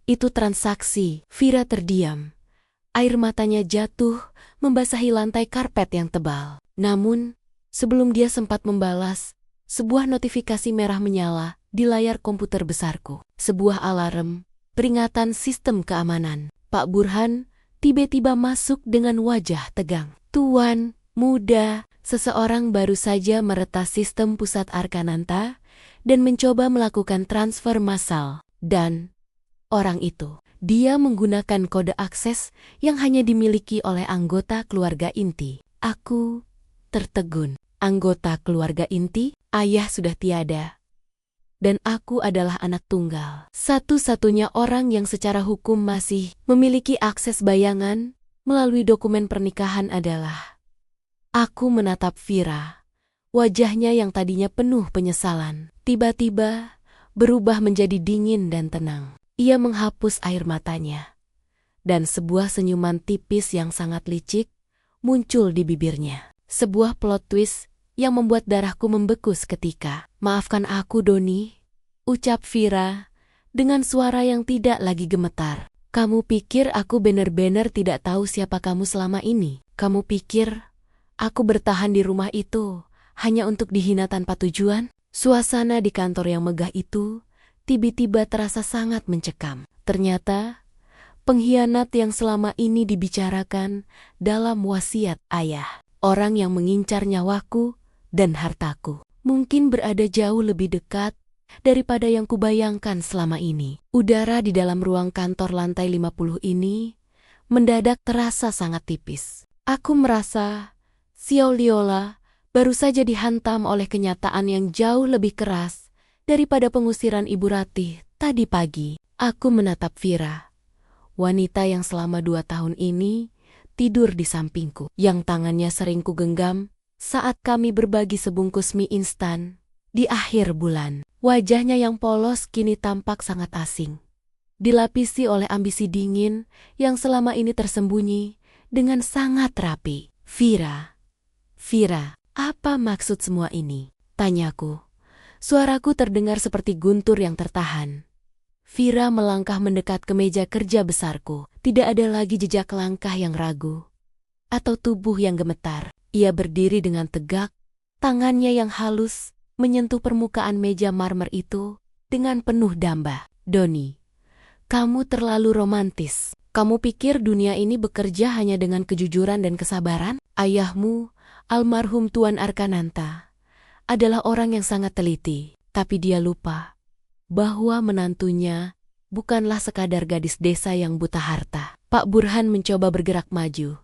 Itu transaksi." Vira terdiam. Air matanya jatuh, membasahi lantai karpet yang tebal. Namun, sebelum dia sempat membalas, sebuah notifikasi merah menyala di layar komputer besarku. Sebuah alarm, peringatan sistem keamanan. Pak Burhan tiba-tiba masuk dengan wajah tegang. "Tuan muda," seseorang baru saja meretas sistem pusat Arkananta dan mencoba melakukan transfer massal. Dan orang itu, dia menggunakan kode akses yang hanya dimiliki oleh anggota keluarga inti. Aku tertegun. Anggota keluarga inti, ayah sudah tiada. Dan aku adalah anak tunggal. Satu-satunya orang yang secara hukum masih memiliki akses bayangan melalui dokumen pernikahan adalah. Aku menatap Vira. Wajahnya yang tadinya penuh penyesalan, tiba-tiba berubah menjadi dingin dan tenang. Ia menghapus air matanya. Dan sebuah senyuman tipis yang sangat licik muncul di bibirnya. Sebuah plot twist yang membuat darahku membeku seketika. Maafkan aku, Doni, ucap Vira dengan suara yang tidak lagi gemetar. Kamu pikir aku benar-benar tidak tahu siapa kamu selama ini? Kamu pikir aku bertahan di rumah itu hanya untuk dihina tanpa tujuan? Suasana di kantor yang megah itu tiba-tiba terasa sangat mencekam. Ternyata pengkhianat yang selama ini dibicarakan dalam wasiat ayah, orang yang mengincar nyawaku dan hartaku, mungkin berada jauh lebih dekat daripada yang kubayangkan selama ini. Udara di dalam ruang kantor lantai 50 ini mendadak terasa sangat tipis. Aku merasa Xiao Liola baru saja dihantam oleh kenyataan yang jauh lebih keras daripada pengusiran Ibu Ratih tadi pagi. Aku menatap Vira, wanita yang selama 2 tahun ini tidur di sampingku, yang tangannya sering kugenggam saat kami berbagi sebungkus mie instan di akhir bulan. Wajahnya yang polos kini tampak sangat asing, dilapisi oleh ambisi dingin yang selama ini tersembunyi dengan sangat rapi. Vira, apa maksud semua ini? Tanyaku. Suaraku terdengar seperti guntur yang tertahan. Vira melangkah mendekat ke meja kerja besarku. Tidak ada lagi jejak langkah yang ragu atau tubuh yang gemetar. Ia berdiri dengan tegak, tangannya yang halus menyentuh permukaan meja marmer itu dengan penuh damba. Doni, kamu terlalu romantis. Kamu pikir dunia ini bekerja hanya dengan kejujuran dan kesabaran? Ayahmu, almarhum Tuan Arkananta, adalah orang yang sangat teliti, tapi dia lupa bahwa menantunya bukanlah sekadar gadis desa yang buta harta. Pak Burhan mencoba bergerak maju,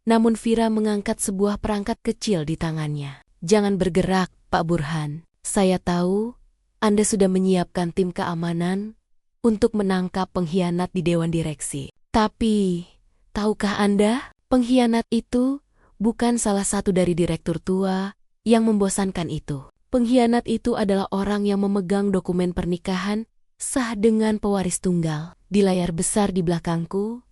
namun Vira mengangkat sebuah perangkat kecil di tangannya. Jangan bergerak, Pak Burhan. Saya tahu Anda sudah menyiapkan tim keamanan untuk menangkap pengkhianat di Dewan Direksi. Tapi, tahukah Anda, pengkhianat itu bukan salah satu dari direktur tua yang membosankan itu. Pengkhianat itu adalah orang yang memegang dokumen pernikahan sah dengan pewaris tunggal. Di layar besar di belakangku,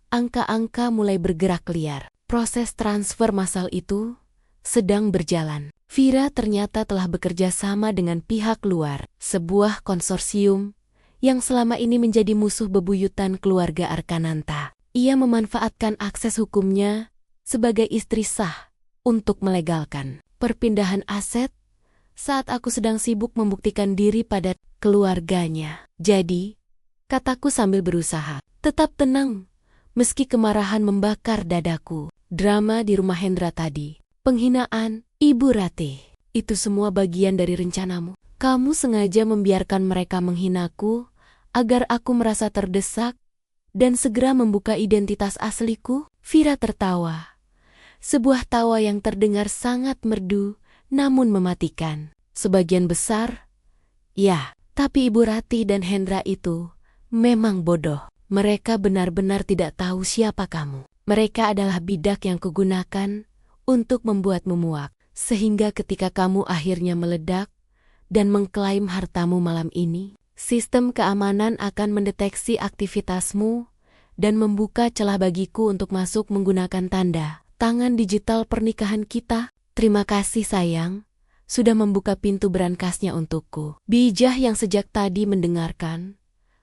angka-angka mulai bergerak liar. Proses transfer massal itu sedang berjalan. Vira ternyata telah bekerja sama dengan pihak luar, sebuah konsorsium yang selama ini menjadi musuh bebuyutan keluarga Arkananta. Ia memanfaatkan akses hukumnya sebagai istri sah untuk melegalkan perpindahan aset saat aku sedang sibuk membuktikan diri pada keluarganya. Jadi, kataku sambil berusaha, tetap tenang, meski kemarahan membakar dadaku. Drama di rumah Hendra tadi, penghinaan Ibu Ratih, itu semua bagian dari rencanamu. Kamu sengaja membiarkan mereka menghinaku agar aku merasa terdesak dan segera membuka identitas asliku. Vira tertawa, sebuah tawa yang terdengar sangat merdu namun mematikan. Sebagian besar, ya, tapi Ibu Ratih dan Hendra itu memang bodoh. Mereka benar-benar tidak tahu siapa kamu. Mereka adalah bidak yang kugunakan untuk membuatmu muak. Sehingga ketika kamu akhirnya meledak dan mengklaim hartamu malam ini, sistem keamanan akan mendeteksi aktivitasmu dan membuka celah bagiku untuk masuk menggunakan tanda tangan digital pernikahan kita. Terima kasih sayang, sudah membuka pintu berangkasnya untukku. Bijah yang sejak tadi mendengarkan,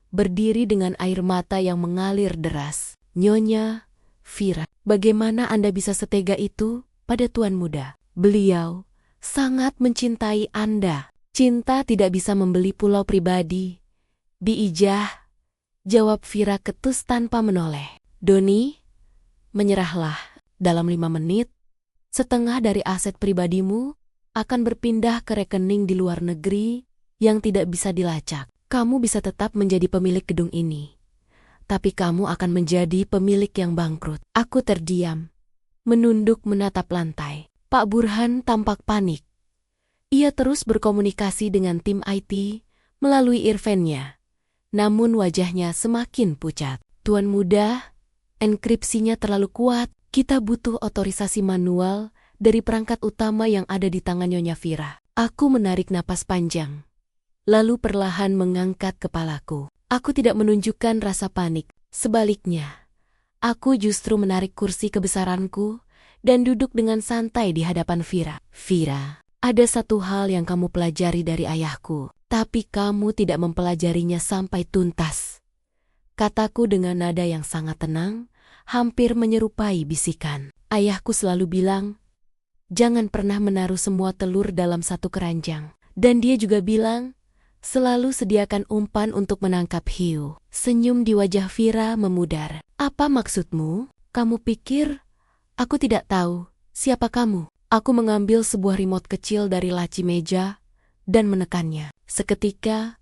berdiri dengan air mata yang mengalir deras. Nyonya Vira, bagaimana Anda bisa setega itu pada tuan muda? Beliau sangat mencintai Anda. Cinta tidak bisa membeli pulau pribadi. Bijah, jawab Vira ketus tanpa menoleh. Doni, menyerahlah. Dalam 5 menit, setengah dari aset pribadimu akan berpindah ke rekening di luar negeri yang tidak bisa dilacak. Kamu bisa tetap menjadi pemilik gedung ini, tapi kamu akan menjadi pemilik yang bangkrut. Aku terdiam. menunduk menatap lantai. Pak Burhan tampak panik. Ia terus berkomunikasi dengan tim IT melalui Irfan-nya. Namun wajahnya semakin pucat. Tuan muda, enkripsinya terlalu kuat. Kita butuh otorisasi manual dari perangkat utama yang ada di tangan Nyonya Fira. Aku menarik napas panjang. Lalu perlahan mengangkat kepalaku. Aku tidak menunjukkan rasa panik. Sebaliknya, aku justru menarik kursi kebesaranku dan duduk dengan santai di hadapan Fira. Fira, ada satu hal yang kamu pelajari dari ayahku, tapi kamu tidak mempelajarinya sampai tuntas. Kataku dengan nada yang sangat tenang, hampir menyerupai bisikan. Ayahku selalu bilang, jangan pernah menaruh semua telur dalam satu keranjang. Dan dia juga bilang, selalu sediakan umpan untuk menangkap hiu. Senyum di wajah Fira memudar. Apa maksudmu? Kamu pikir aku tidak tahu siapa kamu? Aku mengambil sebuah remote kecil dari laci meja dan menekannya. Seketika,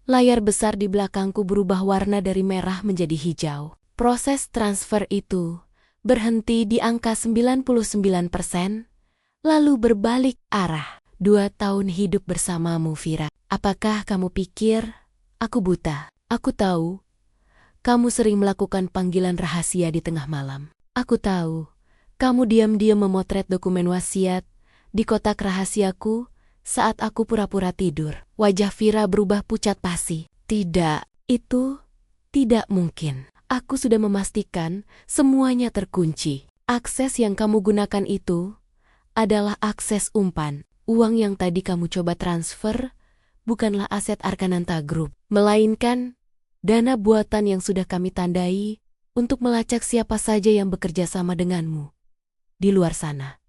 layar besar di belakangku berubah warna dari merah menjadi hijau. Proses transfer itu berhenti di angka 99%, lalu berbalik arah. 2 tahun hidup bersamamu, Fira. Apakah kamu pikir aku buta? Aku tahu, kamu sering melakukan panggilan rahasia di tengah malam. Aku tahu, kamu diam-diam memotret dokumen wasiat di kotak rahasiaku saat aku pura-pura tidur. Wajah Fira berubah pucat pasi. Tidak, itu tidak mungkin. Aku sudah memastikan semuanya terkunci. Akses yang kamu gunakan itu adalah akses umpan. Uang yang tadi kamu coba transfer bukanlah aset Arkananta Group, melainkan dana buatan yang sudah kami tandai untuk melacak siapa saja yang bekerja sama denganmu di luar sana.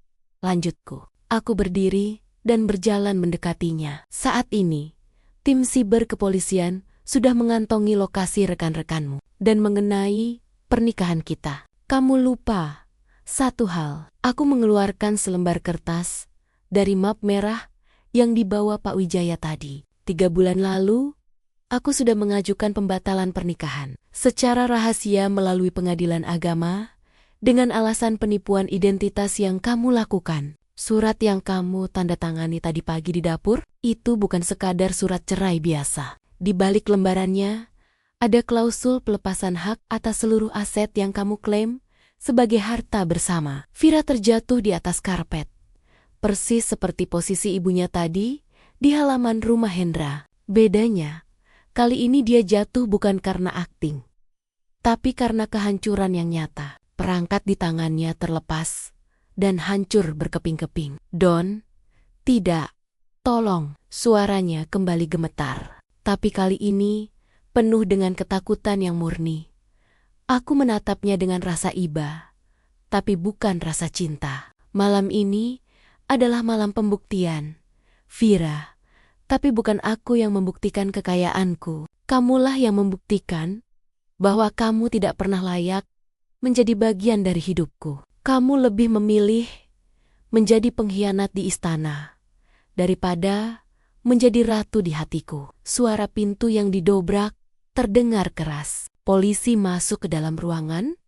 Lanjutku. Aku berdiri dan berjalan mendekatinya. Saat ini, tim siber kepolisian sudah mengantongi lokasi rekan-rekanmu dan mengenai pernikahan kita. Kamu lupa satu hal. Aku mengeluarkan selembar kertas dari map merah yang dibawa Pak Wijaya tadi. 3 bulan lalu, aku sudah mengajukan pembatalan pernikahan secara rahasia melalui pengadilan agama dengan alasan penipuan identitas yang kamu lakukan. Surat yang kamu tanda tangani tadi pagi di dapur, itu bukan sekadar surat cerai biasa. Di balik lembarannya, ada klausul pelepasan hak atas seluruh aset yang kamu klaim sebagai harta bersama. Fira terjatuh di atas karpet, persis seperti posisi ibunya tadi di halaman rumah Hendra. Bedanya, kali ini dia jatuh bukan karena akting, tapi karena kehancuran yang nyata. Perangkat di tangannya terlepas dan hancur berkeping-keping. Don, tidak, tolong. Suaranya kembali gemetar, tapi kali ini penuh dengan ketakutan yang murni. Aku menatapnya dengan rasa iba, tapi bukan rasa cinta. Malam ini adalah malam pembuktian, Fira, tapi bukan aku yang membuktikan kekayaanku. Kamulah yang membuktikan bahwa kamu tidak pernah layak menjadi bagian dari hidupku. Kamu lebih memilih menjadi pengkhianat di istana daripada menjadi ratu di hatiku. Suara pintu yang didobrak terdengar keras. Polisi masuk ke dalam ruangan.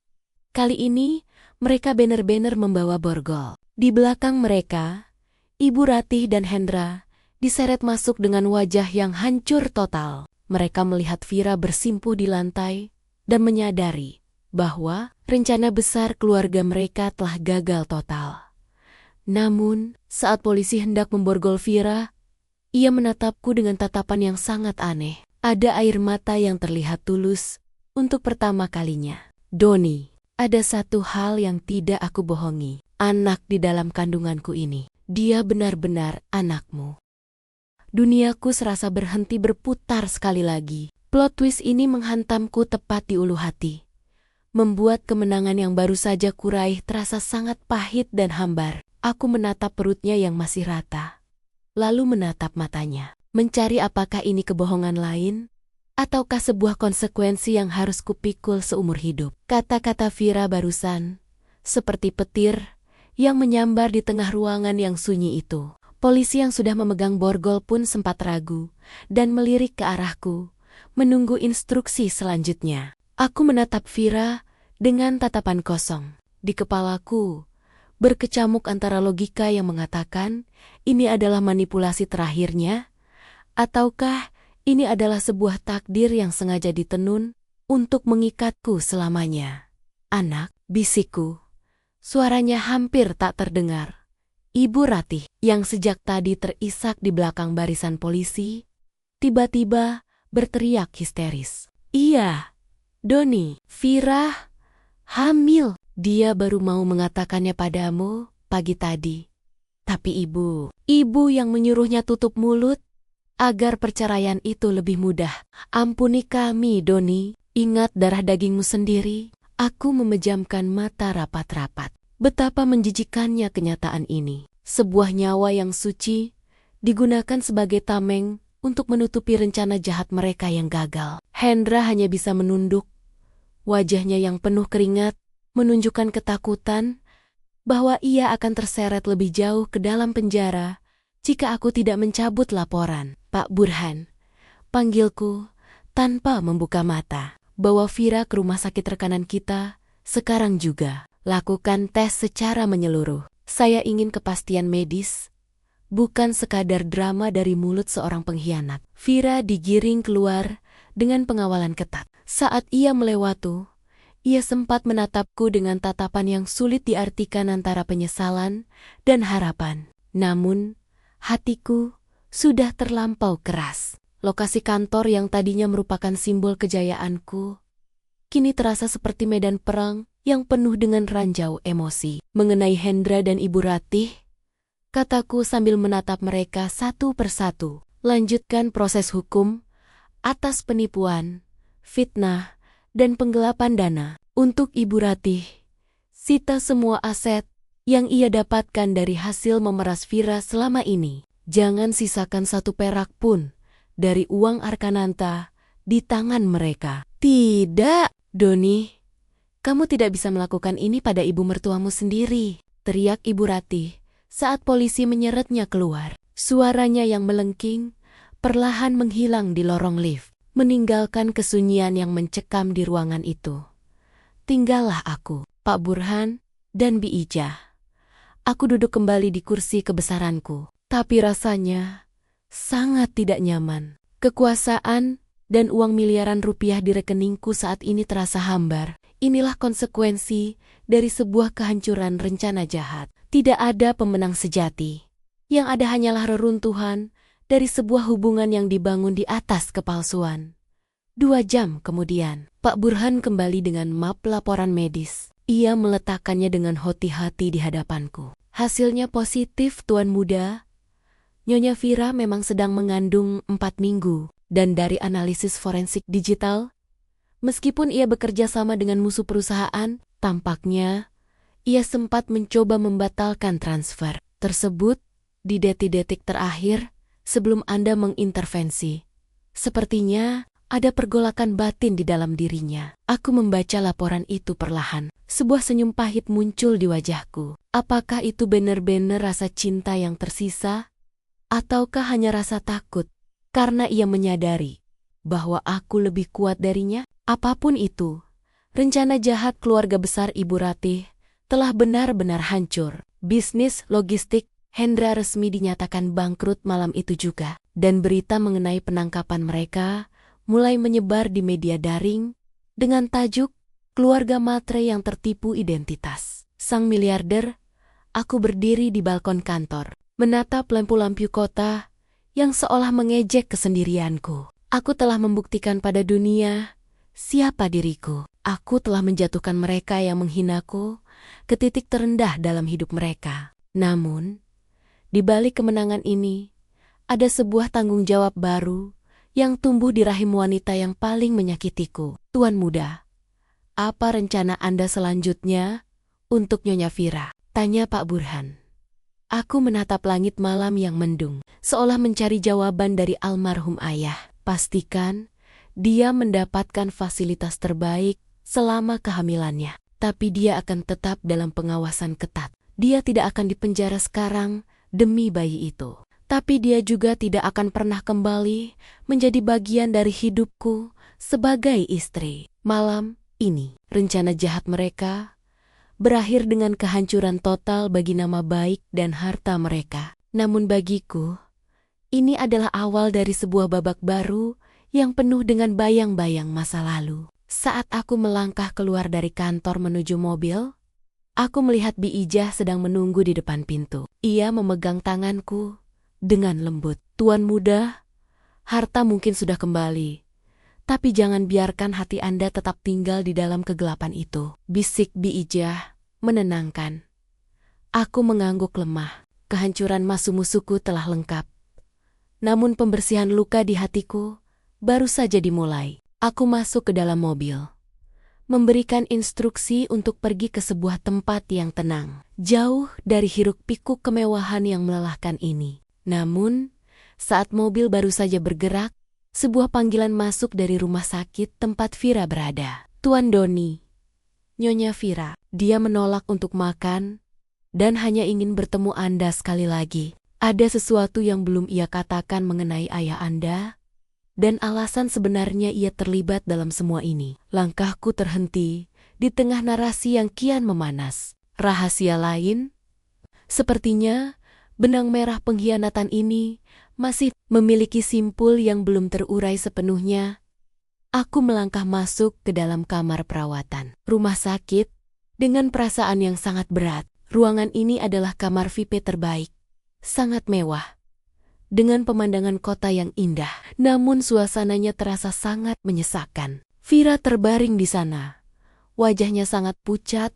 Kali ini mereka benar-benar membawa borgol. Di belakang mereka, Ibu Ratih dan Hendra diseret masuk dengan wajah yang hancur total. Mereka melihat Fira bersimpuh di lantai dan menyadari bahwa rencana besar keluarga mereka telah gagal total. Namun, saat polisi hendak memborgol Fira, ia menatapku dengan tatapan yang sangat aneh. Ada air mata yang terlihat tulus untuk pertama kalinya. Doni, ada satu hal yang tidak aku bohongi. Anak di dalam kandunganku ini, dia benar-benar anakmu. Duniaku serasa berhenti berputar sekali lagi. Plot twist ini menghantamku tepat di ulu hati, membuat kemenangan yang baru saja kuraih terasa sangat pahit dan hambar. Aku menatap perutnya yang masih rata, lalu menatap matanya, mencari apakah ini kebohongan lain, ataukah sebuah konsekuensi yang harus kupikul seumur hidup. Kata-kata Fira barusan seperti petir yang menyambar di tengah ruangan yang sunyi itu. Polisi yang sudah memegang borgol pun sempat ragu dan melirik ke arahku, menunggu instruksi selanjutnya. Aku menatap Fira dengan tatapan kosong. Di kepalaku berkecamuk antara logika yang mengatakan ini adalah manipulasi terakhirnya, ataukah ini adalah sebuah takdir yang sengaja ditenun untuk mengikatku selamanya. Anak, bisikku. Suaranya hampir tak terdengar. Ibu Ratih, yang sejak tadi terisak di belakang barisan polisi, tiba-tiba berteriak histeris. Iya, Doni, Vira hamil. Dia baru mau mengatakannya padamu pagi tadi. Tapi ibu yang menyuruhnya tutup mulut agar perceraian itu lebih mudah. Ampuni kami, Doni. Ingat darah dagingmu sendiri. Aku memejamkan mata rapat-rapat. Betapa menjijikannya kenyataan ini. Sebuah nyawa yang suci digunakan sebagai tameng untuk menutupi rencana jahat mereka yang gagal. Hendra hanya bisa menunduk. Wajahnya yang penuh keringat menunjukkan ketakutan bahwa ia akan terseret lebih jauh ke dalam penjara jika aku tidak mencabut laporan. Pak Burhan, panggilku tanpa membuka mata. Bawa Vira ke rumah sakit rekanan kita sekarang juga. Lakukan tes secara menyeluruh. Saya ingin kepastian medis, bukan sekadar drama dari mulut seorang pengkhianat. Vira digiring keluar dengan pengawalan ketat. Saat ia melewati, ia sempat menatapku dengan tatapan yang sulit diartikan antara penyesalan dan harapan. Namun, hatiku sudah terlampau keras. Lokasi kantor yang tadinya merupakan simbol kejayaanku, kini terasa seperti medan perang yang penuh dengan ranjau emosi. Mengenai Hendra dan Ibu Ratih, kataku sambil menatap mereka satu persatu. Lanjutkan proses hukum atas penipuan, fitnah, dan penggelapan dana. Untuk Ibu Ratih, sita semua aset yang ia dapatkan dari hasil memeras Vira selama ini. Jangan sisakan satu perak pun dari uang Arkananta di tangan mereka. Tidak, Doni. Kamu tidak bisa melakukan ini pada ibu mertuamu sendiri, teriak Ibu Ratih saat polisi menyeretnya keluar. Suaranya yang melengking perlahan menghilang di lorong lift, meninggalkan kesunyian yang mencekam di ruangan itu. Tinggallah aku, Pak Burhan, dan Bi Ijah. Aku duduk kembali di kursi kebesaranku, tapi rasanya sangat tidak nyaman. Kekuasaan dan uang miliaran rupiah di rekeningku saat ini terasa hambar. Inilah konsekuensi dari sebuah kehancuran rencana jahat. Tidak ada pemenang sejati. Yang ada hanyalah reruntuhan dari sebuah hubungan yang dibangun di atas kepalsuan. 2 jam kemudian, Pak Burhan kembali dengan map laporan medis. Ia meletakkannya dengan hati-hati di hadapanku. Hasilnya positif, Tuan Muda. Nyonya Vira memang sedang mengandung 4 minggu. Dan dari analisis forensik digital, meskipun ia bekerja sama dengan musuh perusahaan, tampaknya ia sempat mencoba membatalkan transfer tersebut di detik-detik terakhir sebelum Anda mengintervensi. Sepertinya ada pergolakan batin di dalam dirinya. Aku membaca laporan itu perlahan. Sebuah senyum pahit muncul di wajahku. Apakah itu benar-benar rasa cinta yang tersisa? Ataukah hanya rasa takut? Karena ia menyadari bahwa aku lebih kuat darinya? Apapun itu, rencana jahat keluarga besar Ibu Ratih telah benar-benar hancur. Bisnis logistik Hendra resmi dinyatakan bangkrut malam itu juga. Dan berita mengenai penangkapan mereka mulai menyebar di media daring dengan tajuk Keluarga Matre yang Tertipu Identitas. Sang miliarder, aku berdiri di balkon kantor, menatap lampu-lampu kota yang seolah mengejek kesendirianku. Aku telah membuktikan pada dunia siapa diriku. Aku telah menjatuhkan mereka yang menghinaku ke titik terendah dalam hidup mereka. Namun, di balik kemenangan ini, ada sebuah tanggung jawab baru yang tumbuh di rahim wanita yang paling menyakitiku. Tuan Muda, apa rencana Anda selanjutnya untuk Nyonya Vira? Tanya Pak Burhan. Aku menatap langit malam yang mendung, seolah mencari jawaban dari almarhum ayah. Pastikan dia mendapatkan fasilitas terbaik selama kehamilannya. Tapi dia akan tetap dalam pengawasan ketat. Dia tidak akan dipenjara sekarang demi bayi itu. Tapi dia juga tidak akan pernah kembali menjadi bagian dari hidupku sebagai istri. Malam ini, rencana jahat mereka berakhir dengan kehancuran total bagi nama baik dan harta mereka. Namun bagiku, ini adalah awal dari sebuah babak baru yang penuh dengan bayang-bayang masa lalu. Saat aku melangkah keluar dari kantor menuju mobil, aku melihat Bi Ijah sedang menunggu di depan pintu. Ia memegang tanganku dengan lembut. "Tuan muda, harta mungkin sudah kembali, tapi jangan biarkan hati Anda tetap tinggal di dalam kegelapan itu," bisik Bi Ijah menenangkan. Aku mengangguk lemah. Kehancuran musuh-musuhku telah lengkap. Namun pembersihan luka di hatiku baru saja dimulai. Aku masuk ke dalam mobil, memberikan instruksi untuk pergi ke sebuah tempat yang tenang, jauh dari hiruk-pikuk kemewahan yang melelahkan ini. Namun, saat mobil baru saja bergerak, sebuah panggilan masuk dari rumah sakit tempat Vira berada. "Tuan Doni." "Nyonya Vira." "Dia menolak untuk makan dan hanya ingin bertemu Anda sekali lagi. Ada sesuatu yang belum ia katakan mengenai ayah Anda, dan alasan sebenarnya ia terlibat dalam semua ini." Langkahku terhenti di tengah narasi yang kian memanas. Rahasia lain? Sepertinya benang merah pengkhianatan ini masih memiliki simpul yang belum terurai sepenuhnya. Aku melangkah masuk ke dalam kamar perawatan rumah sakit dengan perasaan yang sangat berat. Ruangan ini adalah kamar VIP terbaik, sangat mewah, dengan pemandangan kota yang indah. Namun suasananya terasa sangat menyesakkan. Vira terbaring di sana. Wajahnya sangat pucat,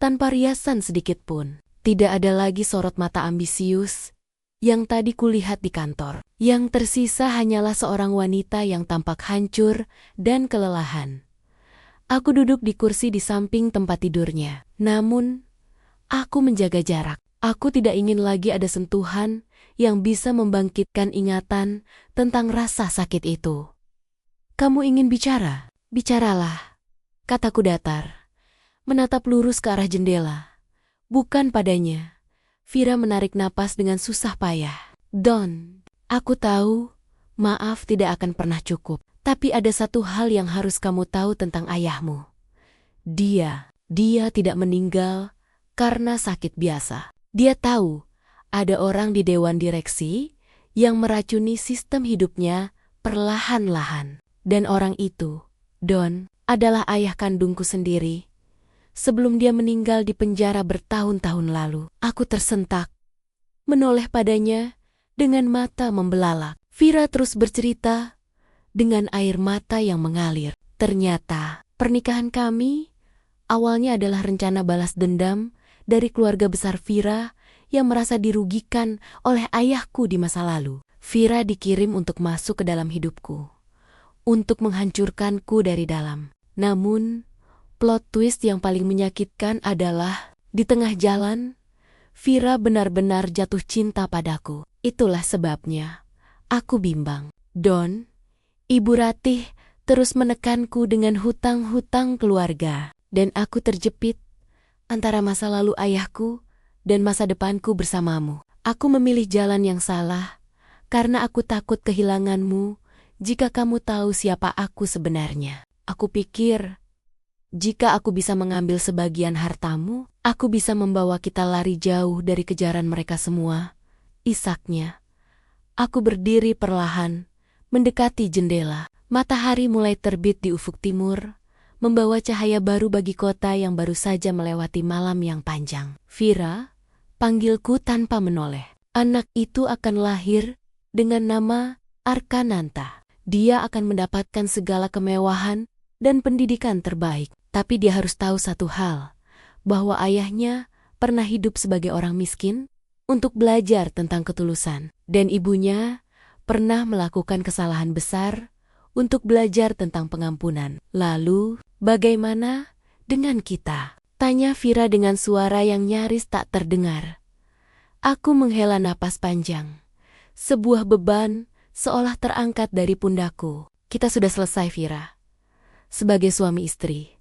tanpa riasan sedikit pun. Tidak ada lagi sorot mata ambisius yang tadi kulihat di kantor. Yang tersisa hanyalah seorang wanita yang tampak hancur dan kelelahan. Aku duduk di kursi di samping tempat tidurnya. Namun, aku menjaga jarak. Aku tidak ingin lagi ada sentuhan yang bisa membangkitkan ingatan tentang rasa sakit itu. "Kamu ingin bicara? Bicaralah," kataku datar, menatap lurus ke arah jendela. Bukan padanya. Vira menarik napas dengan susah payah. "Don, aku tahu, maaf tidak akan pernah cukup. Tapi ada satu hal yang harus kamu tahu tentang ayahmu. Dia tidak meninggal karena sakit biasa. Dia tahu ada orang di dewan direksi yang meracuni sistem hidupnya perlahan-lahan. Dan orang itu, Don, adalah ayah kandungku sendiri. Sebelum dia meninggal di penjara bertahun-tahun lalu." Aku tersentak, menoleh padanya dengan mata membelalak. Vira terus bercerita dengan air mata yang mengalir. "Ternyata pernikahan kami awalnya adalah rencana balas dendam dari keluarga besar Vira yang merasa dirugikan oleh ayahku di masa lalu. Vira dikirim untuk masuk ke dalam hidupku, untuk menghancurkanku dari dalam. Namun, plot twist yang paling menyakitkan adalah di tengah jalan, Vira benar-benar jatuh cinta padaku. Itulah sebabnya aku bimbang. Don, Ibu Ratih terus menekanku dengan hutang-hutang keluarga, dan aku terjepit antara masa lalu ayahku dan masa depanku bersamamu. Aku memilih jalan yang salah karena aku takut kehilanganmu jika kamu tahu siapa aku sebenarnya. Aku pikir, jika aku bisa mengambil sebagian hartamu, aku bisa membawa kita lari jauh dari kejaran mereka semua." Isaknya. Aku berdiri perlahan, mendekati jendela. Matahari mulai terbit di ufuk timur, membawa cahaya baru bagi kota yang baru saja melewati malam yang panjang. "Vira," panggilku tanpa menoleh. "Anak itu akan lahir dengan nama Arkananta. Dia akan mendapatkan segala kemewahan dan pendidikan terbaik. Tapi dia harus tahu satu hal, bahwa ayahnya pernah hidup sebagai orang miskin untuk belajar tentang ketulusan. Dan ibunya pernah melakukan kesalahan besar untuk belajar tentang pengampunan. Lalu, bagaimana dengan kita?" tanya Vira dengan suara yang nyaris tak terdengar. Aku menghela napas panjang. Sebuah beban seolah terangkat dari pundakku. "Kita sudah selesai, Vira. Sebagai suami istri,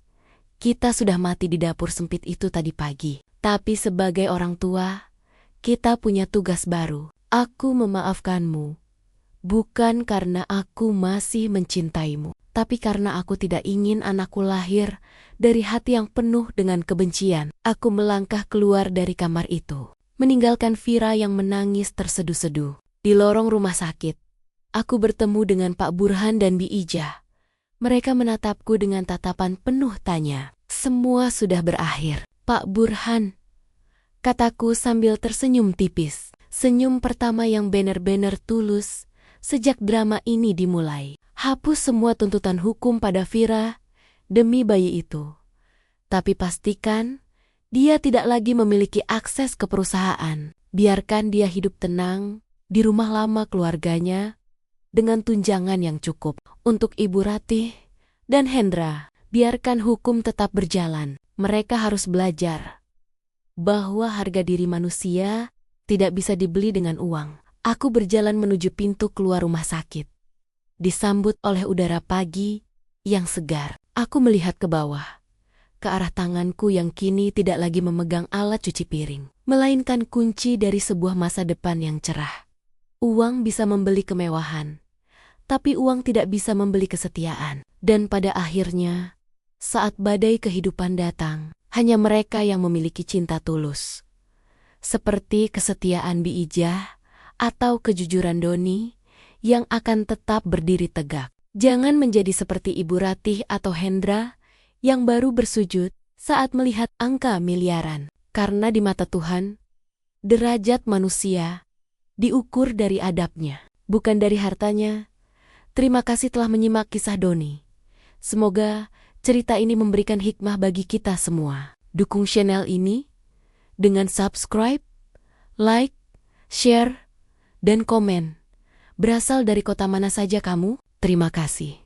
kita sudah mati di dapur sempit itu tadi pagi. Tapi sebagai orang tua, kita punya tugas baru. Aku memaafkanmu, bukan karena aku masih mencintaimu, tapi karena aku tidak ingin anakku lahir dari hati yang penuh dengan kebencian. Aku melangkah keluar dari kamar itu, meninggalkan Vira yang menangis terseduh-seduh. Di lorong rumah sakit, aku bertemu dengan Pak Burhan dan Bi Ijah. Mereka menatapku dengan tatapan penuh tanya. Semua sudah berakhir, Pak Burhan, kataku sambil tersenyum tipis. Senyum pertama yang benar-benar tulus sejak drama ini dimulai. Hapus semua tuntutan hukum pada Vira demi bayi itu. Tapi pastikan dia tidak lagi memiliki akses ke perusahaan. Biarkan dia hidup tenang di rumah lama keluarganya dengan tunjangan yang cukup. Untuk Ibu Ratih dan Hendra, biarkan hukum tetap berjalan. Mereka harus belajar bahwa harga diri manusia tidak bisa dibeli dengan uang. Aku berjalan menuju pintu keluar rumah sakit. Disambut oleh udara pagi yang segar. Aku melihat ke bawah, ke arah tanganku yang kini tidak lagi memegang alat cuci piring, melainkan kunci dari sebuah masa depan yang cerah. Uang bisa membeli kemewahan, tapi uang tidak bisa membeli kesetiaan. Dan pada akhirnya, saat badai kehidupan datang, hanya mereka yang memiliki cinta tulus. Seperti kesetiaan Bi Ijah atau kejujuran Doni yang akan tetap berdiri tegak. Jangan menjadi seperti Ibu Ratih atau Hendra yang baru bersujud saat melihat angka miliaran. Karena di mata Tuhan, derajat manusia diukur dari adabnya, bukan dari hartanya. Terima kasih telah menyimak kisah Doni. Semoga cerita ini memberikan hikmah bagi kita semua. Dukung channel ini dengan subscribe, like, share, dan komen. Berasal dari kota mana saja kamu? Terima kasih.